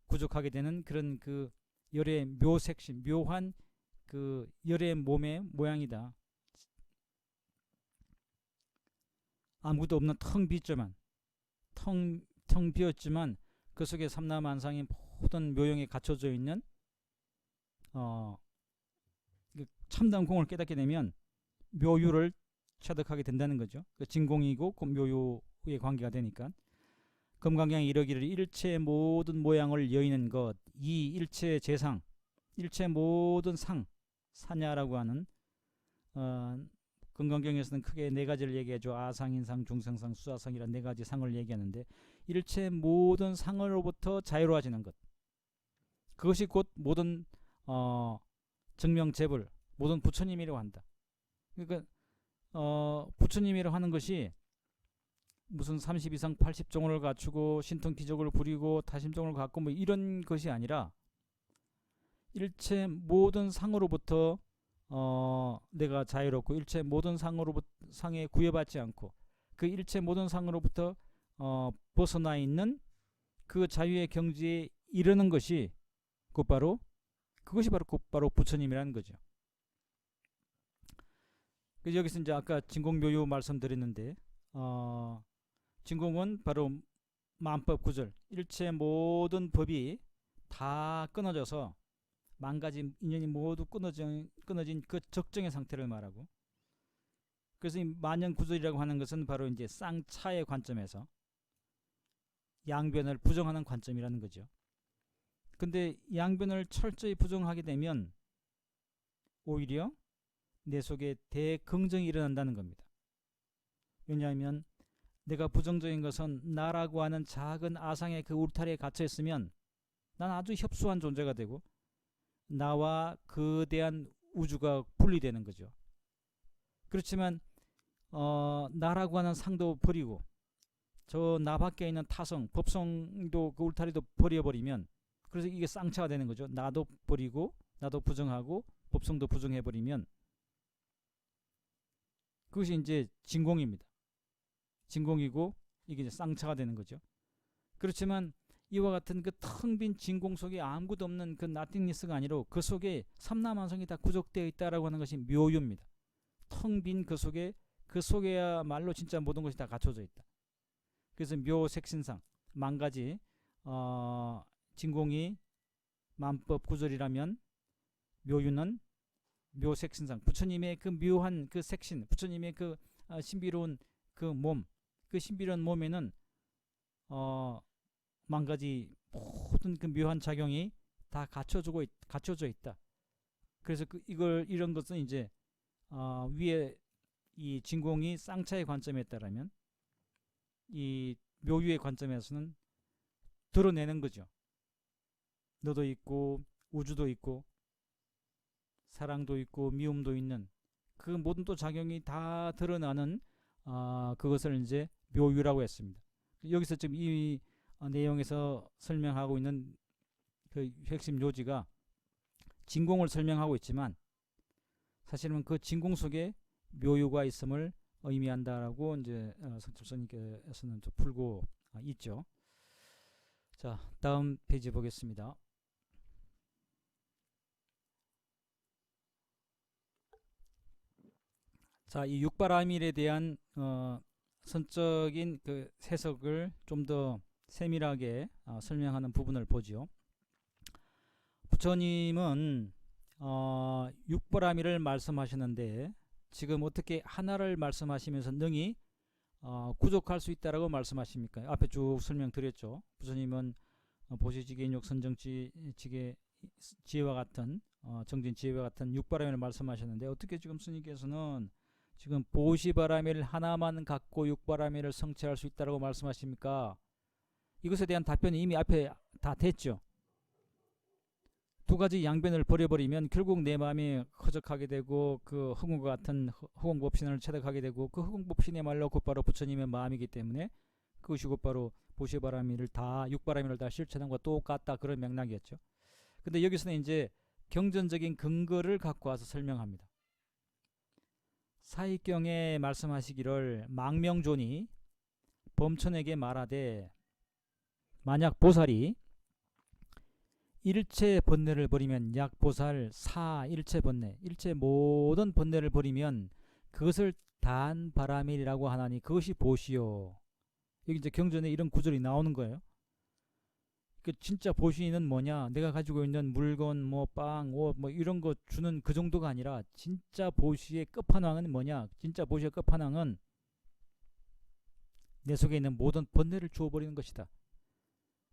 구족하게 되는 그런 그 열의 묘색신, 묘한 그 열의 몸의 모양이다. 아무것도 없는 텅 비었지만 그 속에 삼라만상의 모든 묘형에 갖춰져 있는 참다운 공을 깨닫게 되면 묘유를 체득하게 된다는 거죠. 그 진공이고 묘유의 관계가 되니까. 금강경에 이르기를 일체 모든 모양을 여의는 것, 이 일체 재상, 일체 모든 사냐라고 하는 금강경에서는 크게 네 가지를 얘기해줘. 아상인상, 중생상, 수아상이라는 네 가지 상을 얘기하는데, 일체 모든 상으로부터 자유로워지는 것, 그것이 곧 모든 정명재불, 모든 부처님이라고 한다. 그러니까 부처님이라고 하는 것이 무슨 30 이상 80종을 갖추고 신통기적을 부리고 타심종을 갖고 뭐 이런 것이 아니라 일체 모든 상으로부터 내가 자유롭고 일체 모든 상에 구애받지 않고 그 일체 모든 상으로부터 벗어나 있는 그 자유의 경지에 이르는 것이 그것이 바로 부처님이라는 거죠. 그래서 여기서 이제 아까 진공묘유 말씀드렸는데 진공은 바로 만법 구절, 일체 모든 법이 다 끊어져서 만가지 인연이 모두 끊어진 그 적정의 상태를 말하고, 그래서 이 만연구절이라고 하는 것은 바로 이제 쌍차의 관점에서 양변을 부정하는 관점이라는 거죠. 근데 양변을 철저히 부정하게 되면 오히려 내 속에 대긍정이 일어난다는 겁니다. 왜냐하면 내가 부정적인 것은 나라고 하는 작은 아상의 그 울타리에 갇혀 있으면 난 아주 협소한 존재가 되고 나와 거대한 우주가 분리되는 거죠. 그렇지만 나라고 하는 상도 버리고 저 나 밖에 있는 타성, 법성도 그 울타리도 버려버리면, 그래서 이게 쌍차가 되는 거죠. 나도 버리고 나도 부정하고 법성도 부정해버리면 그것이 이제 진공입니다. 진공이고 이게 이제 쌍차가 되는 거죠. 그렇지만 이와 같은 그 텅 빈 진공 속에 아무것도 없는 그 나띵니스가 아니라 그 속에 삼라만성이 다 구족되어 있다라고 하는 것이 묘유입니다. 텅 빈 그 속에야말로 진짜 모든 것이 다 갖춰져 있다. 그래서 묘색신상, 만 가지 진공이 만법 구절이라면 묘유는 묘색신상, 부처님의 그 묘한 그 색신, 부처님의 그 신비로운 그 몸, 그 신비로운 몸에는 만 가지 모든 그 묘한 작용이 다 갖춰져 있다. 그래서 이런 것은 이제 위에 이 진공이 쌍차의 관점에 따르면 이 묘유의 관점에서는 드러내는 거죠. 너도 있고 우주도 있고 사랑도 있고 미움도 있는 그 모든 또 작용이 다 드러나는 그것을 이제 묘유라고 했습니다. 여기서 지금 이 내용에서 설명하고 있는 그 핵심 요지가 진공을 설명하고 있지만 사실은 그 진공 속에 묘유가 있음을 의미한다라고 이제 성철스님께서는 좀 풀고 있죠. 자, 다음 페이지 보겠습니다. 자, 이 육바라밀에 대한 선적인 그 해석을 좀 더 세밀하게 설명하는 부분을 보죠. 부처님은 육바라밀을 말씀하시는데 지금 어떻게 하나를 말씀하시면서 능히 구족할 수 있다라고 말씀하십니까? 앞에 쭉 설명드렸죠. 부처님은 보시지계인욕 선정지계 지혜와 같은 정진 지혜와 같은 육바라밀을 말씀하셨는데 어떻게 지금 스님께서는 지금 보시바라밀 하나만 갖고 육바라밀을 성취할 수 있다라고 말씀하십니까? 이것에 대한 답변이 이미 앞에 다 됐죠. 두 가지 양변을 버려버리면 결국 내 마음이 허적하게 되고 그 허공과 같은 허공법신을 체득하게 되고 그 허공법신이야말로 곧바로 부처님의 마음이기 때문에 그것이 곧바로 보시바라밀을 다 육바라밀을 다 실천한 것과 똑같다, 그런 맥락이었죠. 근데 여기서는 이제 경전적인 근거를 갖고 와서 설명합니다. 사익경에 말씀하시기를 망명존이 범천에게 말하되 만약 보살이 일체 번뇌를 버리면 약보살 사 일체 번뇌, 일체 모든 번뇌를 버리면 그것을 단바라밀이라고 하나니 그것이 보시오. 여기 이제 경전에 이런 구절이 나오는 거예요. 그 진짜 보시는 뭐냐? 내가 가지고 있는 물건, 뭐 빵, 옷, 뭐 이런 거 주는 그 정도가 아니라 진짜 보시의 끝판왕은 뭐냐? 진짜 보시의 끝판왕은 내 속에 있는 모든 번뇌를 주워버리는 것이다.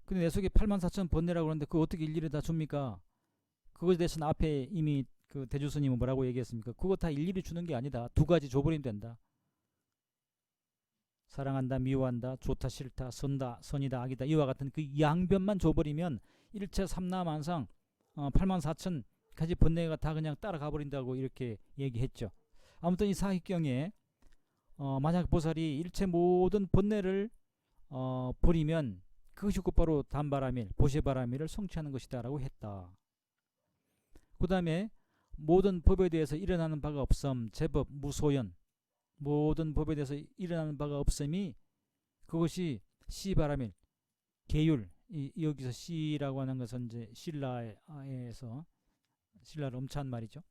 근데 내 속에 84,000 번뇌라고 그러는데 그거 어떻게 일일이 다 줍니까? 그것에 대해서는 앞에 이미 그 대주스님은 뭐라고 얘기했습니까? 그거 다 일일이 주는 게 아니다. 두 가지 줘버리면 된다. 사랑한다, 미워한다, 좋다, 싫다, 선다, 선이다, 악이다, 이와 같은 그 양변만 줘버리면 일체 삼라만상 84,000 가지 번뇌가 다 그냥 따라가 버린다고 이렇게 얘기했죠. 아무튼 이 사익경에 만약 보살이 일체 모든 번뇌를 버리면 그것이 곧바로 단바라밀, 보시바라밀을 성취하는 것이다 라고 했다. 그 다음에 모든 법에 대해서 일어나는 바가 없음, 제법, 무소연, 모든 법에 대해서 일어나는 바가 없음이 그것이 시바라밀, 계율, 여기서 시라고 하는 것은 이제 신라에서 신라를 엄찬 말이죠.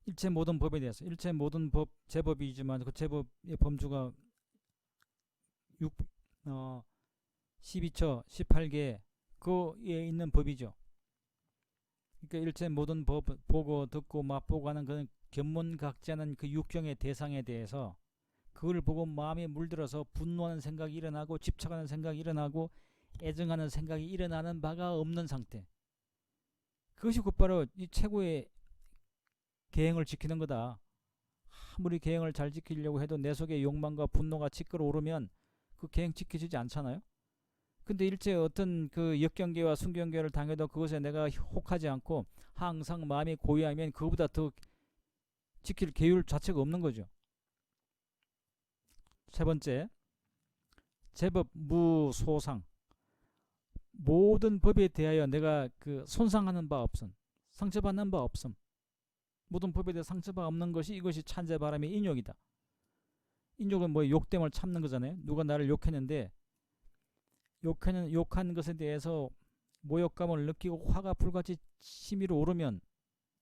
일체 모든 법에 대해서 일체 모든 법 제법이지만 그 제법의 범주가 12처 18개 그에 있는 법이죠. 그러니까 일체 모든 법 보고 듣고 맛보고 하는 그런 견문각자는 그 육경의 대상에 대해서 그걸 보고 마음에 물들어서 분노하는 생각이 일어나고 집착하는 생각이 일어나고 애정하는 생각이 일어나는 바가 없는 상태. 그것이 곧바로 이 최고의 계행을 지키는 거다. 아무리 계행을 잘 지키려고 해도 내 속에 욕망과 분노가 치끌어 오르면 그 계행 지켜지지 않잖아요. 근데 일체 어떤 그 역경계와 순경계를 당해도 그것에 내가 혹하지 않고 항상 마음이 고요하면 그거보다 더 지킬 계율 자체가 없는 거죠. 세 번째, 제법 무소상. 모든 법에 대하여 내가 그 손상하는 바 없음, 상처받는 바 없음. 모든 법에 대해 상처가 없는 것이 이것이 찬재바람의 인욕이다. 인욕은 뭐 욕됨을 참는 거잖아요. 누가 나를 욕했는데 욕한 것에 대해서 모욕감을 느끼고 화가 불같이 치밀어 오르면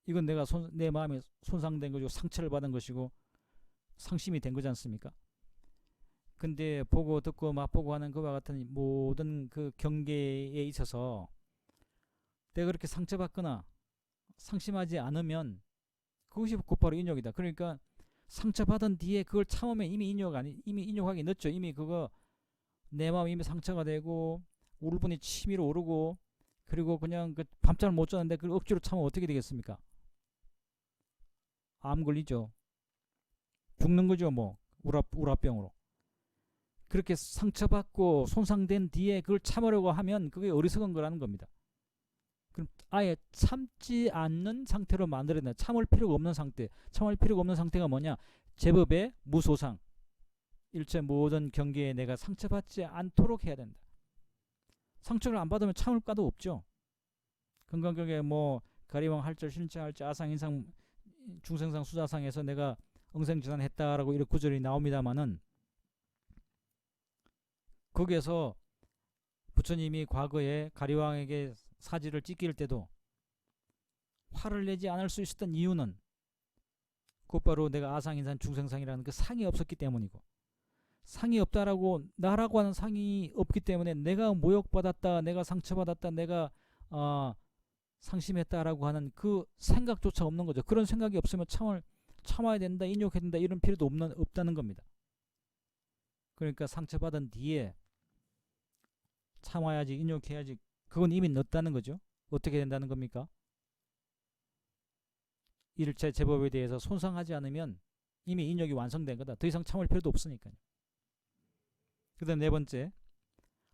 이건 내 마음이 손상된 것이고 상처를 받은 것이고 상심이 된 거지 않습니까? 근데 보고 듣고 맛보고 하는 그와 같은 모든 그 경계에 있어서 내가 그렇게 상처받거나 상심하지 않으면 그것이 곧바로 인욕이다. 그러니까 상처받은 뒤에 그걸 참으면 이미 인욕하기 늦죠. 이미 그거 내 마음이 이미 상처가 되고 울분이 치밀어 오르고 그리고 그냥 그 밤잠을 못 잤는데 그걸 억지로 참으면 어떻게 되겠습니까? 암 걸리죠. 죽는 거죠. 뭐 우라병으로. 그렇게 상처받고 손상된 뒤에 그걸 참으려고 하면 그게 어리석은 거라는 겁니다. 그럼 아예 참지 않는 상태로 만들어야 된다. 참을 필요가 없는 상태. 참을 필요가 없는 상태가 뭐냐? 제법의 무소상. 일체 모든 경계에 내가 상처받지 않도록 해야 된다. 상처를 안 받으면 참을 까도 없죠. 건강경에 뭐 가리왕 할절 신체할절 아상인상 중생상 수자상에서 내가 응생지단했다라고 이런 구절이 나옵니다마는 거기에서 부처님이 과거에 가리왕에게 사지를 찢길 때도 화를 내지 않을 수 있었던 이유는 곧바로 내가 아상인상 중생상이라는 그 상이 없었기 때문이고, 상이 없다라고 나라고 하는 상이 없기 때문에 내가 모욕받았다, 내가 상처받았다, 내가 상심했다라고 하는 그 생각조차 없는 거죠. 그런 생각이 없으면 참아야 된다, 인욕해야 된다 이런 필요도 없다는 겁니다. 그러니까 상처받은 뒤에 참아야지, 인욕해야지, 그건 이미 늦다는 거죠. 어떻게 된다는 겁니까? 일체 제법에 대해서 손상하지 않으면 이미 인욕이 완성된 거다. 더 이상 참을 필요도 없으니까요. 그 다음 네 번째,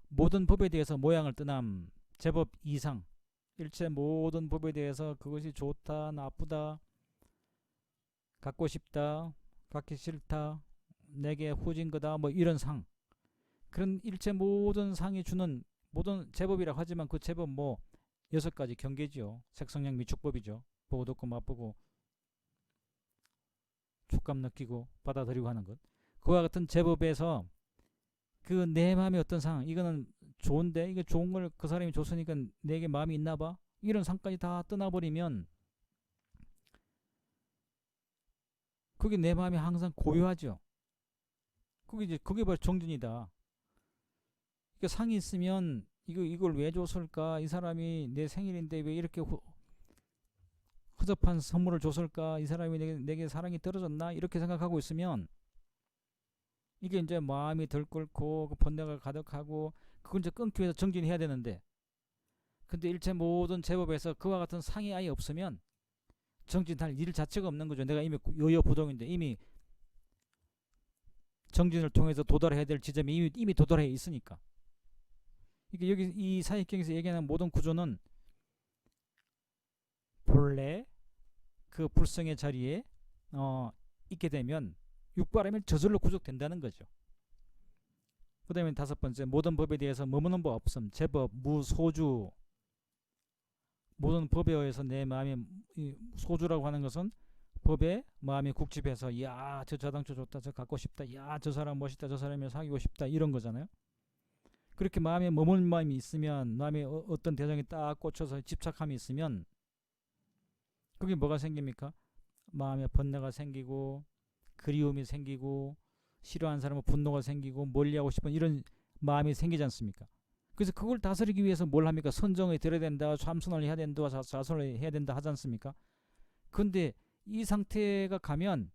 모든 법에 대해서 모양을 떠남. 제법 이상. 일체 모든 법에 대해서 그것이 좋다, 나쁘다, 갖고 싶다, 갖기 싫다, 내게 후진 거다, 뭐 이런 상. 그런 일체 모든 상이 주는 모든 제법이라 하지만 그 제법 뭐 6가지 경계죠. 색성량 미축법이죠. 보고 듣고 맛보고 촉감 느끼고 받아들이고 하는 것. 그와 같은 제법에서 그 내 마음의 어떤 상황, 이거는 좋은데 이게 좋은 걸 그 사람이 줬으니까 내게 마음이 있나 봐, 이런 상까지 다 떠나버리면 그게 내 마음이 항상 고요하죠. 그게 바로 정진이다. 그러니까 상이 있으면 이걸 왜 줬을까, 이 사람이 내 생일인데 왜 이렇게 허접한 선물을 줬을까, 이 사람이 내게 사랑이 떨어졌나, 이렇게 생각하고 있으면 이게 이제 마음이 덜 끓고 번뇌가 가득하고 그걸 이제 끊기 위해서 정진해야 되는데, 근데 일체 모든 제법에서 그와 같은 상이 아예 없으면 정진할 일 자체가 없는 거죠. 내가 이미 요요부동인데 이미 정진을 통해서 도달해야 될 지점이 이미 도달해 있으니까. 그러니까 여기 이 사익경에서 얘기하는 모든 구조는 본래 그 불성의 자리에 있게 되면 육바람이 저절로 구족된다는 거죠. 그 다음에 다섯 번째, 모든 법에 대해서 머무는 법 없음, 제법, 무소주. 모든 법에 의해서 내 마음이, 소주라고 하는 것은 법에 마음이 국집해서 야, 저 자동차 좋다, 저 갖고 싶다, 야, 저 사람 멋있다, 저 사람이 사귀고 싶다, 이런 거잖아요. 그렇게 마음에 머무는 마음이 있으면, 마음에 어떤 대상에 딱 꽂혀서 집착함이 있으면 그게 뭐가 생깁니까? 마음에 번뇌가 생기고 그리움이 생기고 싫어하는 사람은 분노가 생기고 멀리하고 싶은 이런 마음이 생기지 않습니까? 그래서 그걸 다스리기 위해서 뭘 합니까? 선정에 들어야 된다, 참선을 해야 된다, 자선을 해야 된다 하지 않습니까? 근데 이 상태가 가면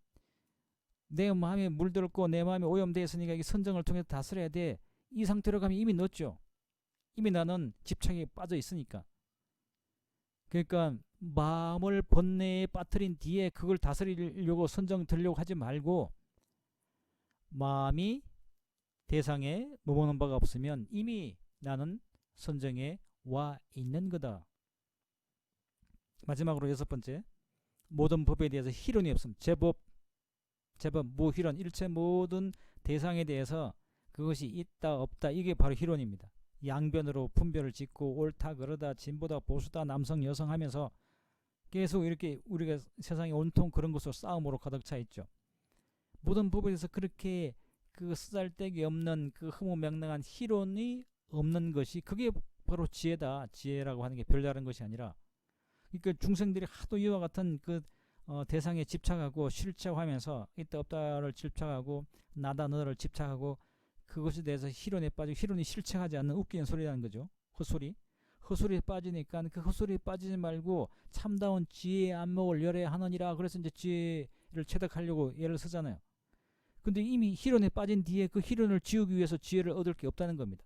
내 마음에 물들었고 내 마음이 오염되어 있으니까 이 선정을 통해서 다스려야 돼. 이 상태로 가면 이미 늦죠. 이미 나는 집착에 빠져 있으니까. 그러니까 마음을 번뇌에 빠뜨린 뒤에 그걸 다스리려고 선정 들려고 하지 말고, 마음이 대상에 머무는 바가 없으면 이미 나는 선정에 와 있는 거다. 마지막으로 여섯 번째, 모든 법에 대해서 희론이 없음. 제법 무희론. 일체 모든 대상에 대해서 그것이 있다 없다, 이게 바로 희론입니다. 양변으로 분별을 짓고 옳다 그러다 진보다 보수다 남성 여성 하면서 계속 이렇게 우리가 세상에 온통 그런 것으로 싸움으로 가득 차 있죠. 모든 법에 대해서 그렇게 그 쓰잘데기 없는 그 허무맹랑한 희론이 없는 것이, 그게 바로 지혜다. 지혜라고 하는 게 별다른 것이 아니라, 그러니까 중생들이 하도 이와 같은 그 대상에 집착하고 실체화하면서 있다 없다를 집착하고 나다 너를 집착하고 그것에 대해서 희론에 빠지고, 희론이 실체하지 않는 웃기는 소리라는 거죠. 헛소리. 헛소리에 빠지니까 그 헛소리에 빠지지 말고 참다운 지혜의 안목을 열어야 하느니라. 그래서 이제 지혜를 체득하려고 예를 쓰잖아요. 근데 이미 희론에 빠진 뒤에 그 희론을 지우기 위해서 지혜를 얻을 게 없다는 겁니다.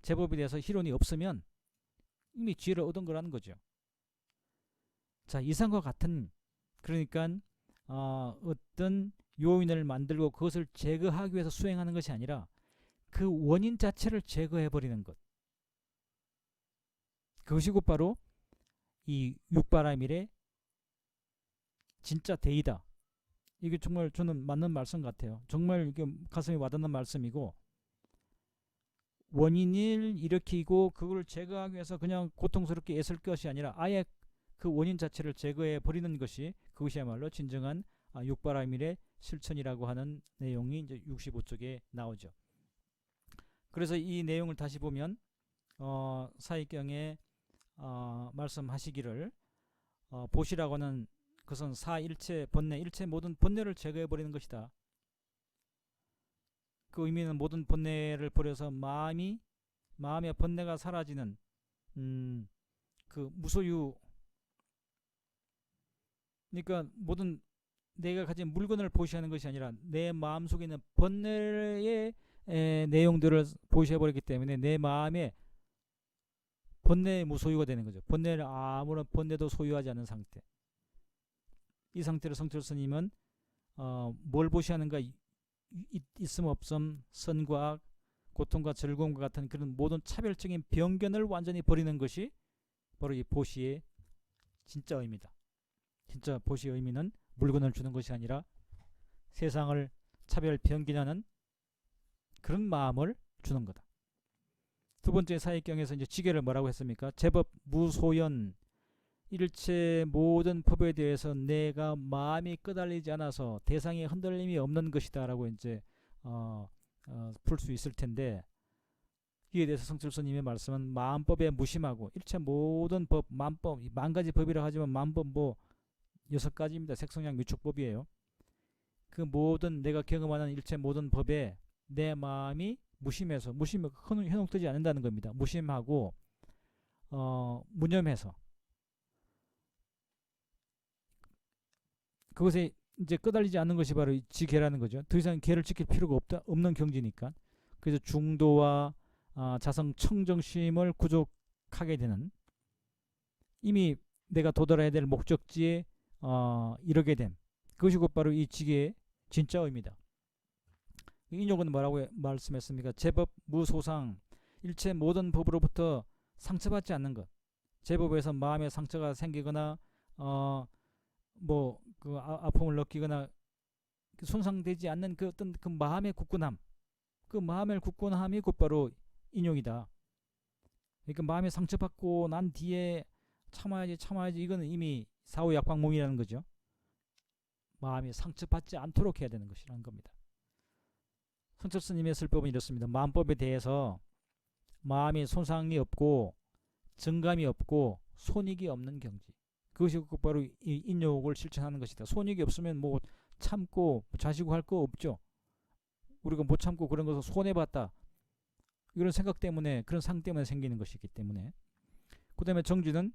제법에 대해서 희론이 없으면 이미 지혜를 얻은 거라는 거죠. 자, 이상과 같은, 그러니까 어떤 요인을 만들고 그것을 제거하기 위해서 수행하는 것이 아니라 그 원인 자체를 제거해버리는 것, 그것이 곧바로 이 육바라밀의 진짜 대의다. 이게 정말 저는 맞는 말씀 같아요. 정말 이게 가슴에 와닿는 말씀이고, 원인을 일으키고 그걸 제거하기 위해서 그냥 고통스럽게 애쓸 것이 아니라 아예 그 원인 자체를 제거해 버리는 것이, 그것이야말로 진정한 육바라밀의 실천이라고 하는 내용이 이제 65쪽에 나오죠. 그래서 이 내용을 다시 보면 사익경에 말씀하시기를, 보시라고 하는 그것은 사일체 번뇌, 일체 모든 번뇌를 제거해 버리는 것이다. 그 의미는 모든 번뇌를 버려서 마음의 번뇌가 사라지는 그 무소유, 그러니까 모든 내가 가진 물건을 보시하는 것이 아니라 내 마음속에 있는 번뇌의 내용들을 보시해버리기 때문에 내 마음에 번뇌의 무소유가 되는 거죠. 번뇌를 아무런 번뇌도 소유하지 않는 상태. 이 상태로 성철 스님은 뭘 보시하는가? 있음 없음, 선과 악, 고통과 즐거움과 같은 그런 모든 차별적인 병견을 완전히 버리는 것이 바로 이 보시의 진짜 의미다. 진짜 보시의 의미는 물건을 주는 것이 아니라 세상을 차별 변기하는 그런 마음을 주는 거다. 두 번째 사익경에서 이제 지계를 뭐라고 했습니까? 제법 무소연, 일체 모든 법에 대해서 내가 마음이 끄달리지 않아서 대상의 흔들림이 없는 것이다 라고 이제 풀 수 있을 텐데, 이에 대해서 성철스님의 말씀은 마음법에 무심하고, 일체 모든 법, 만법, 만 가지 법이라 하지만 만법 뭐 6가지입니다. 색성량 미축법이에요. 그 모든 내가 경험하는 일체 모든 법에 내 마음이 무심해서, 현혹되지 않는다는 겁니다. 무심하고 무념해서 그것에 이제 끄달리지 않는 것이 바로 지계라는 거죠. 더 이상 계를 지킬 필요가 없는 경지니까. 그래서 중도와 자성 청정심을 구족하게 되는, 이미 내가 도달해야 될 목적지에 이르게 됨, 그것이 곧바로 이 지계의 진짜 의미다. 인용은 뭐라고 말씀했습니까? 제법 무소상, 일체 모든 법으로부터 상처받지 않는 것. 제법에서 마음에 상처가 생기거나 그 아픔을 느끼거나 손상되지 않는 그 어떤 그 마음의 굳건함, 그 마음의 굳건함이 곧바로 인욕이다. 그러니까 마음에 상처받고 난 뒤에 참아야지 이거는 이미 사후약방몸이라는 거죠. 마음이 상처받지 않도록 해야 되는 것이라는 겁니다. 성철 스님의 설법은 이렇습니다. 마음법에 대해서 마음이 손상이 없고 정감이 없고 손익이 없는 경지, 그것이 곧바로 이 인욕을 실천하는 것이다. 손익이 없으면 뭐 참고 자시고 할 거 없죠. 우리가 못 참고 그런 것을 손해봤다, 이런 생각 때문에, 그런 상 때문에 생기는 것이기 때문에. 그 다음에 정지는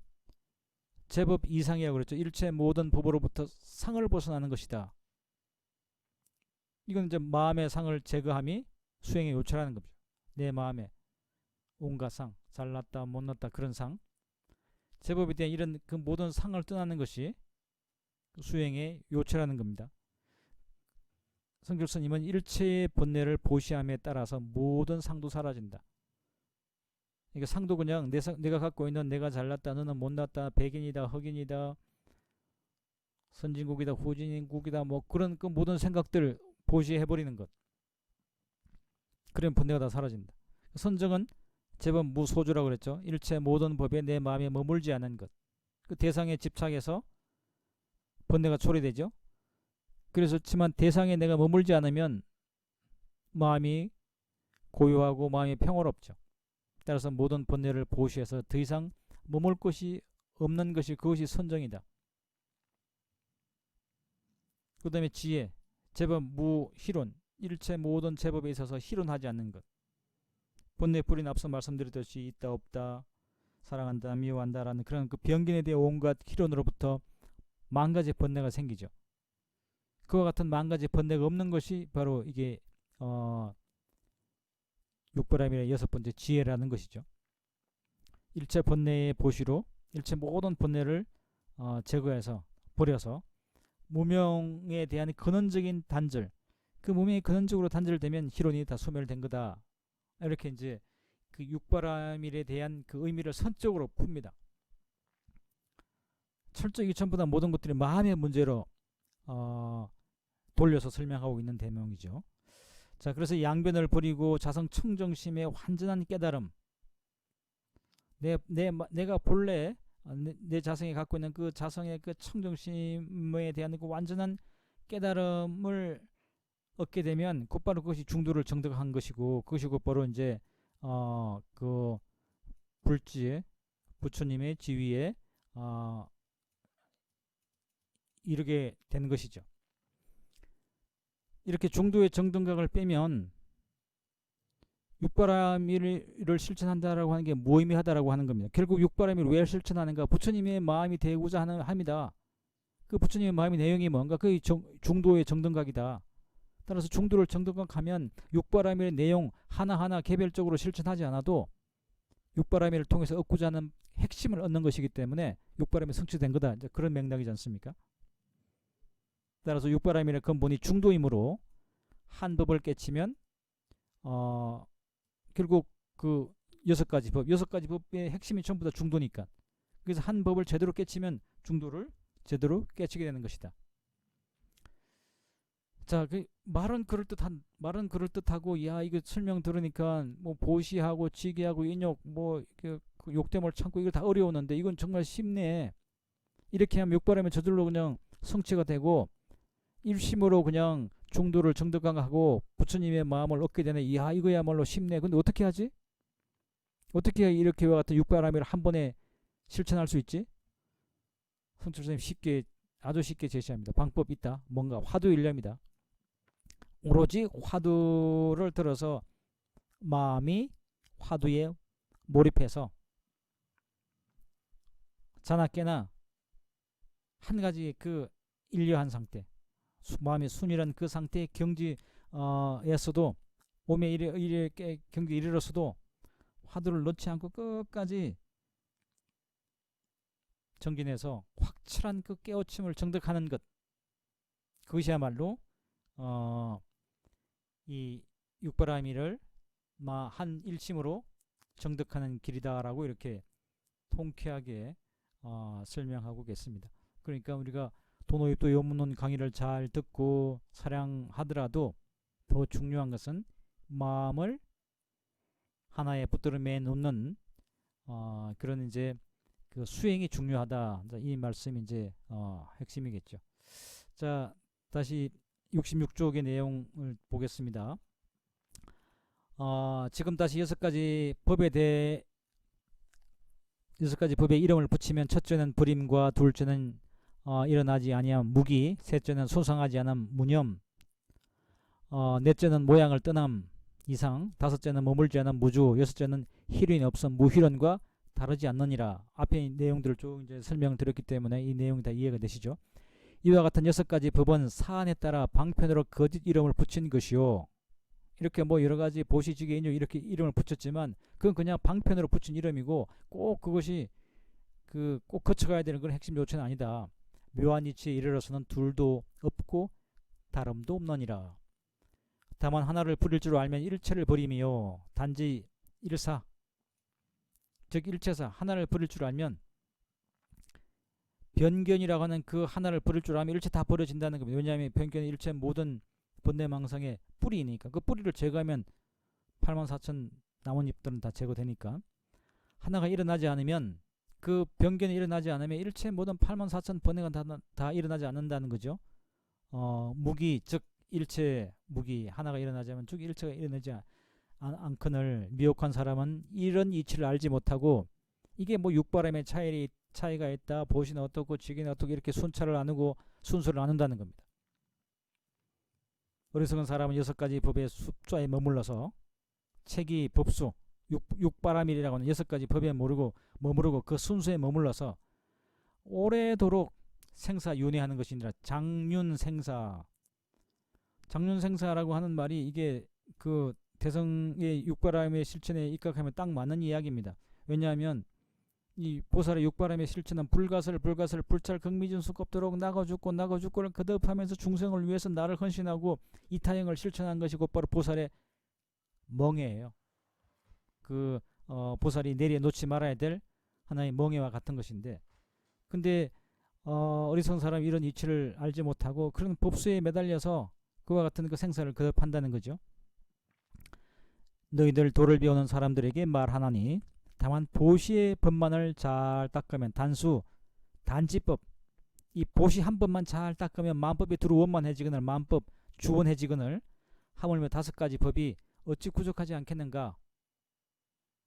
제법 이상이라고 그랬죠. 일체 모든 법으로부터 상을 벗어나는 것이다. 이건 이제 마음의 상을 제거함이 수행에 요철하는 겁니다. 내 마음에 온갖 상, 잘났다 못났다 그런 상, 제법에 대한 이런 그 모든 상을 떠나는 것이 수행에 요철하는 겁니다. 성결스님은 일체의 본래를 보시함에 따라서 모든 상도 사라진다. 그러니까 상도 그냥 내가 갖고 있는 내가 잘났다, 너는 못났다, 백인이다, 흑인이다, 선진국이다, 후진국이다, 뭐 그런 그 모든 생각들 보시해버리는 것. 그러면 본래가 다 사라진다. 선정은 제법 무소주라고 그랬죠. 일체 모든 법에 내 마음에 머물지 않은 것. 그 대상에 집착해서 본래가 초래되죠. 그렇지만 대상에 내가 머물지 않으면 마음이 고요하고 마음이 평화롭죠. 따라서 모든 본래를 보시해서 더 이상 머물 곳이 없는 것이, 그것이 선정이다. 그 다음에 지혜, 제법 무희론, 일체 모든 제법에 있어서 희론하지 않는 것. 본래 뿌리는 앞서 말씀드렸듯이 있다 없다, 사랑한다 미워한다라는 그런 그 변견에 대해 온갖 희론으로부터 만 가지 번뇌가 생기죠. 그와 같은 만 가지 번뇌가 없는 것이 바로 이게 육바람일의 여섯 번째 지혜라는 것이죠. 일체 번뇌의 보시로 일체 모든 번뇌를 제거해서 버려서 무명에 대한 근원적인 단절, 그 무명이 근원적으로 단절되면 희론이 다 소멸된 거다. 이렇게 이제 그 육바람일에 대한 그 의미를 선적으로 풉니다. 철저히 전부 다 모든 것들이 마음의 문제로 돌려서 설명하고 있는 대명이죠. 자, 그래서 양변을 버리고 자성 청정심의 완전한 깨달음, 내가 본래 내 자성이 갖고 있는 그 자성의 그 청정심에 대한 그 완전한 깨달음을 얻게 되면 곧바로 그것이 중도를 정득한 것이고, 그것이 곧바로 이제 그 불지에 부처님의 지위에 이르게 되는 것이죠. 이렇게 중도의 정등각을 빼면 육바라밀을 실천한다라고 하는 게 무의미하다라고 하는 겁니다. 결국 육바라밀을 왜 실천하는가? 부처님의 마음이 되고자 합니다. 그 부처님의 마음의 내용이 뭔가? 그 중도의 정등각이다. 따라서 중도를 정등각하면 육바라밀의 내용 하나하나 개별적으로 실천하지 않아도 육바라밀을 통해서 얻고자 하는 핵심을 얻는 것이기 때문에 육바라밀이 성취된 거다. 이제 그런 맥락이지 않습니까? 따라서 육바라밀의 근본이 중도이므로 한 법을 깨치면 결국 그 여섯 가지 법의 핵심이 전부 다 중도니까, 그래서 한 법을 제대로 깨치면 중도를 제대로 깨치게 되는 것이다. 자, 그 말은 그럴듯하고, 야, 이거 설명 들으니까 뭐 보시하고 지기하고 인욕 뭐 그 욕됨을 참고 이거 다 어려웠는데 이건 정말 쉽네. 이렇게 하면 육바람이 저절로 그냥 성취가 되고 일심으로 그냥 중도를 정득하고 부처님의 마음을 얻게 되네. 이야, 이거야말로 쉽네. 근데 어떻게 하지? 어떻게 이렇게와 같은 육바람일을 한 번에 실천할 수 있지? 성철 선생님 아주 쉽게 제시합니다. 방법 있다. 뭔가 화두일념이다. 오로지 화두를 들어서 마음이 화두에 몰입해서 자나깨나 한 가지 그 일려한 상태, 마음의 순이란 그 상태의 경지에서도 몸에 경지에 이르러서도 화두를 놓지 않고 끝까지 정진해서 확실한 그 깨우침을 정득하는 것, 그것이야말로 이 육바라밀을 한 일심으로 정득하는 길이다라고 이렇게 통쾌하게 설명하고 계십니다. 그러니까 우리가 도노입도 요문론 강의를 잘 듣고 사량하더라도 더 중요한 것은 마음을 하나에 붙들어 매 놓는 그런 이제 그 수행이 중요하다. 이 말씀이 이제 핵심이겠죠. 자, 다시 66쪽의 내용을 보겠습니다. 지금 다시 6가지 법에 대해 6가지 법의 이름을 붙이면 첫째는 불임과 둘째는 일어나지 아니함 무기, 셋째는 소상하지 않음 무념, 넷째는 모양을 떠남 이상, 다섯째는 머물지 않음 무주, 여섯째는 희륜이 없음 무희륜과 다르지 않느니라. 앞에 내용들을 쭉 이제 설명드렸기 때문에 이 내용이 다 이해가 되시죠? 이와 같은 6가지 법은 사안에 따라 방편으로 거짓 이름을 붙인 것이요. 이렇게 뭐 여러가지 보시지게 인용 이렇게 이름을 붙였지만 그건 그냥 방편으로 붙인 이름이고 꼭 그것이 꼭 거쳐가야 되는 그런 핵심 요체는 아니다. 묘한 이치에 이르러서는 둘도 없고 다름도 없느니라. 다만 하나를 버릴 줄 알면 일체를 버림이요 단지 일사, 즉 일체사 하나를 버릴 줄 알면 변견이라고 하는 그 하나를 버릴 줄 알면 일체 다 버려진다는 겁니다. 왜냐하면 변견이 일체 모든 번뇌망상의 뿌리니까 그 뿌리를 제거하면 84,000 나뭇잎들은 다 제거되니까 하나가 일어나지 않으면 그 변견이 일어나지 않으면 일체 모든 84,000 번뇌가 다 일어나지 않는다는 거죠. 무기 즉 일체 무기 하나가 일어나지 않으면 즉 일체가 일어나지 않거늘 미혹한 사람은 이런 이치를 알지 못하고 이게 뭐 육바람의 차이가 있다 보시는 어떻고 지기는 어떻고 이렇게 순차를 나누고 순서를 나눈다는 겁니다. 어리석은 사람은 6가지 법의 숫자에 머물러서 책이 법수 육바람이라고 하는 6가지 법에 머무르고 그 순수에 머물러서 오래도록 생사윤회하는 것이 아니라 장륜생사라고 하는 말이 이게 그 대성의 육바람의 실천에 입각하면 딱 맞는 이야기입니다. 왜냐하면 이 보살의 육바람의 실천은 불가설 불찰 극미진수 껍도록 나가 죽고를 거듭하면서 중생을 위해서 나를 헌신하고 이타행을 실천한 것이 곧바로 보살의 멍에예요. 보살이 내려놓지 말아야 될 하나의 멍에와 같은 것인데, 근데 어리석은 사람이 이런 이치를 알지 못하고 그런 법수에 매달려서 그와 같은 그 생사를 거듭한다는 거죠. 너희들 도를 배우는 사람들에게 말하나니 다만 보시의 법만을 잘 닦으면 단지법 이 보시 한 법만 잘 닦으면 만법이 두루 원만해지거늘 만법 주원해지거늘 하물며 5가지 법이 어찌 부족하지 않겠는가.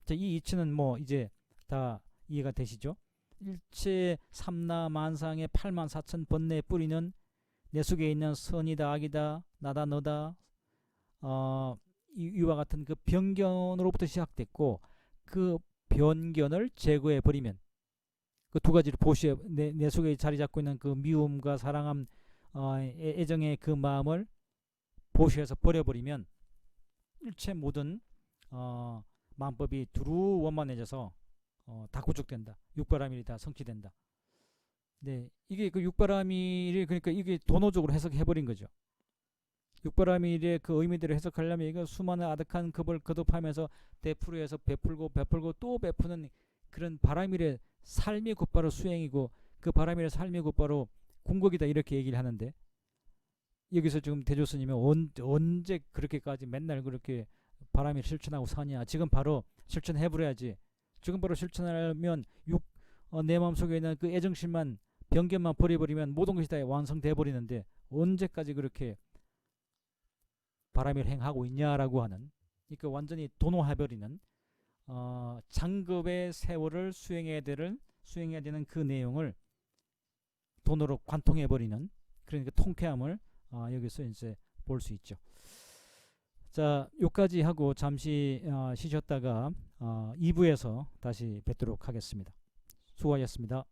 자, 이 이치는 뭐 이제 다 이해가 되시죠? 일체 삼나 만상의 84,000 번뇌의 뿌리는 내 속에 있는 선이다 악이다 나다 너다 이와 같은 그 변견으로부터 시작됐고 그 변견을 제거해 버리면 그 2가지를 보시에 내 속에 자리 잡고 있는 그 미움과 사랑함 애정의 그 마음을 보시에서 버려버리면 일체 모든 만법이 두루 원만해져서 다 구축된다. 육바라밀이 다 성취된다. 네, 이게 그 육바라밀이 그러니까 이게 도노적으로 해석해버린 거죠. 육바라밀의 그 의미대로 해석하려면 이거 수많은 아득한 급을 거듭하면서 되풀이해서 베풀고 또 베푸는 그런 바라밀의 삶이 곧바로 수행이고 그 바라밀의 삶이 곧바로 궁극이다 이렇게 얘기를 하는데 여기서 지금 대조스님이 언제 그렇게까지 맨날 그렇게 바라밀 실천하고 사냐. 지금 바로 실천해버려야지. 지금 바로 실천하려면 내 마음속에 있는 그 애정심만 변견만 버려버리면 모든 것이 다 완성돼 버리는데 언제까지 그렇게 바람을 행하고 있냐라고 하는, 그러니까 완전히 도노해버리는 장급의 세월을 수행해야 되는 그 내용을 돈으로 관통해버리는 그러니까 통쾌함을 여기서 이제 볼 수 있죠. 자, 여기까지 하고 잠시 쉬셨다가 2부에서 다시 뵙도록 하겠습니다. 수고하셨습니다.